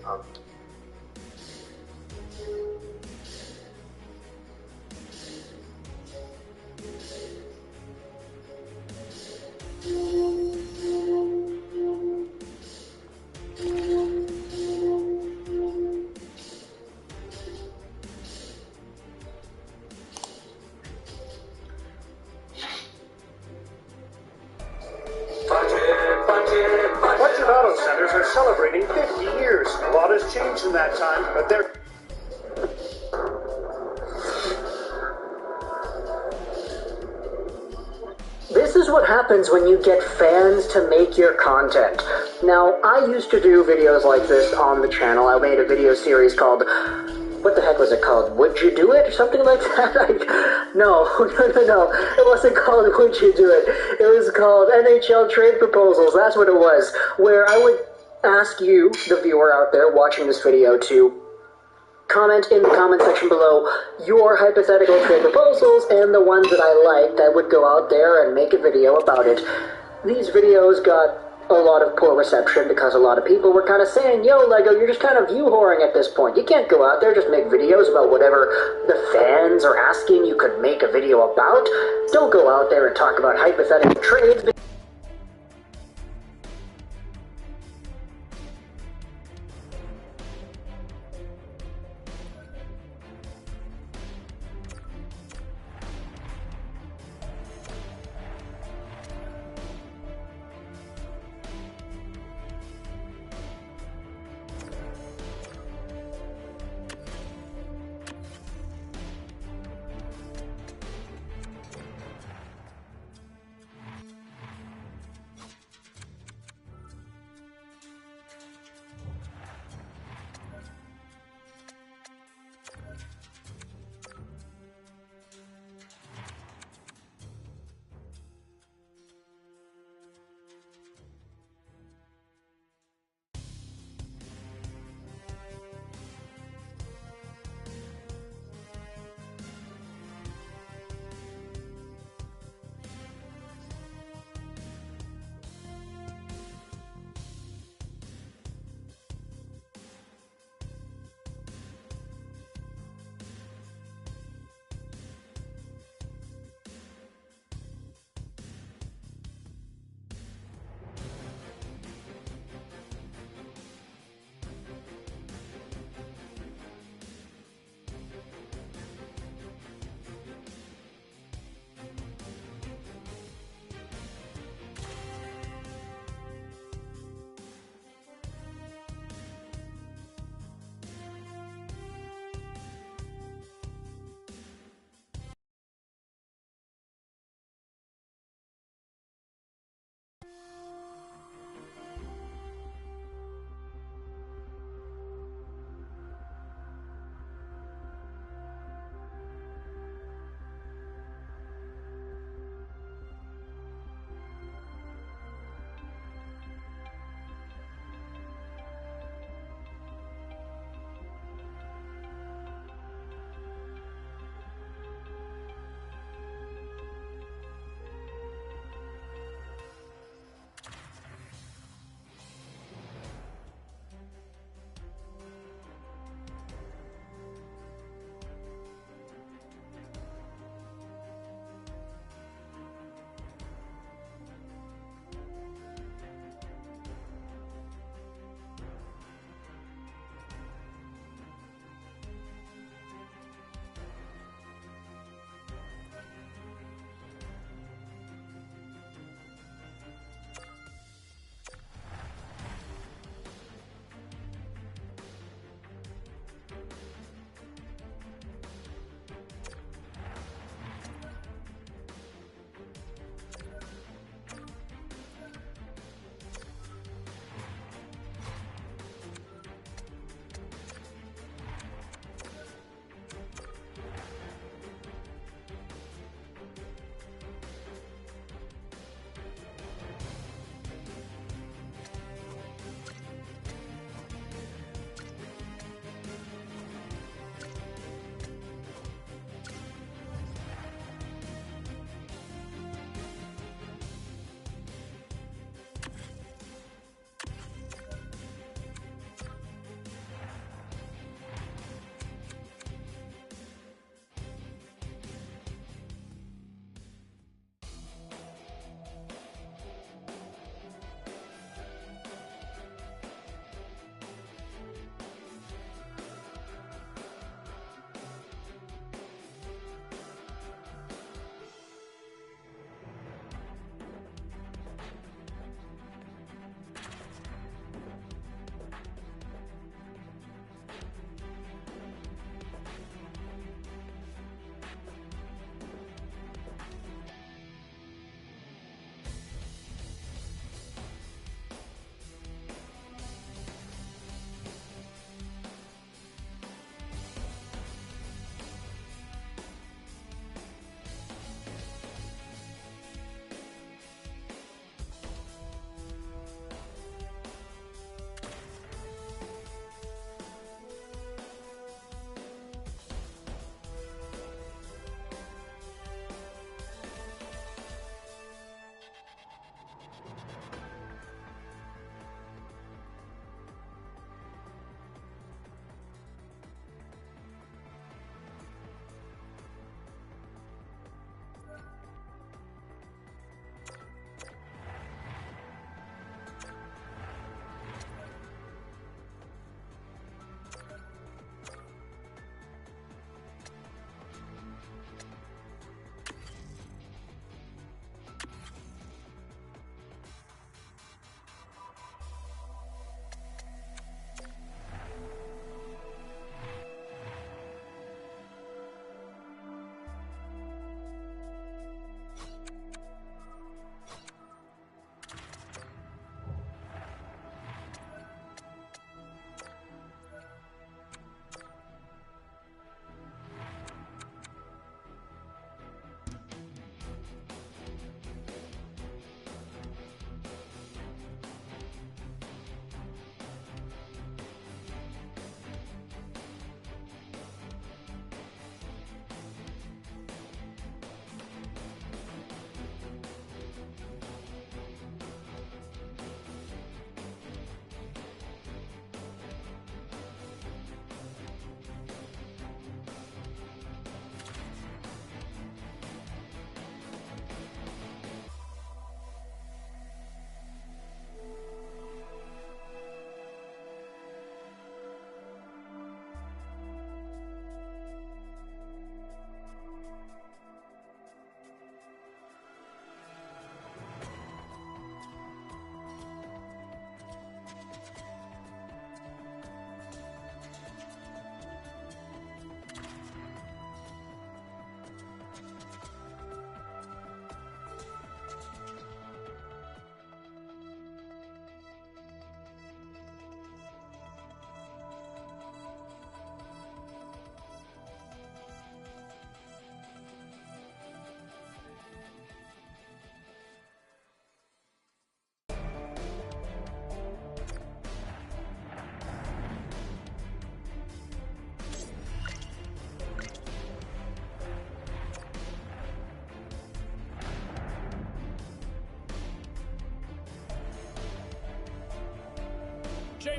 Auto centers are celebrating 50 years. A lot has changed in that time, but they're... This is what happens when you get fans to make your content. Now, I used to do videos like this on the channel. I made a video series called... What the heck was it called? Would You Do It? Or something like that? No. It wasn't called Would You Do It? It was called NHL Trade Proposals. That's what it was. Where I would ask you, the viewer out there watching this video, to comment in the comment section below your hypothetical trade proposals, and the ones that I liked, I would go out there and make a video about it. These videos got a lot of poor reception because a lot of people were kind of saying, yo, Lego, you're just kind of view whoring at this point. You can't go out there just make videos about whatever the fans are asking you could make a video about. Don't go out there and talk about hypothetical trades.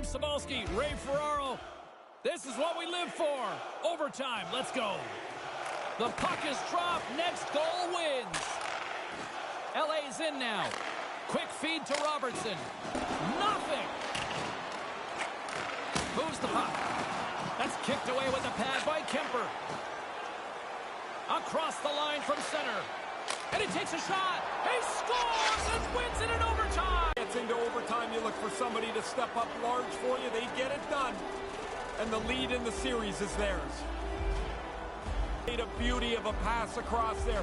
James Cybulski, Ray Ferraro. This is what we live for. Overtime, let's go. The puck is dropped. Next goal wins. LA's in now. Quick feed to Robertson. Nothing. Moves the puck. That's kicked away with a pad by Kemper. Across the line from center. And he takes a shot. He scores and wins it in overtime. Gets into overtime, you look for somebody to step up large for you. They get it done. And the lead in the series is theirs. A beauty of a pass across there.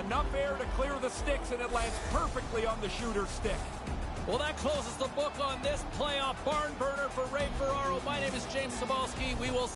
Enough air to clear the sticks, and it lands perfectly on the shooter's stick. Well, that closes the book on this playoff barn burner for Ray Ferraro. My name is James Cybulski. We will...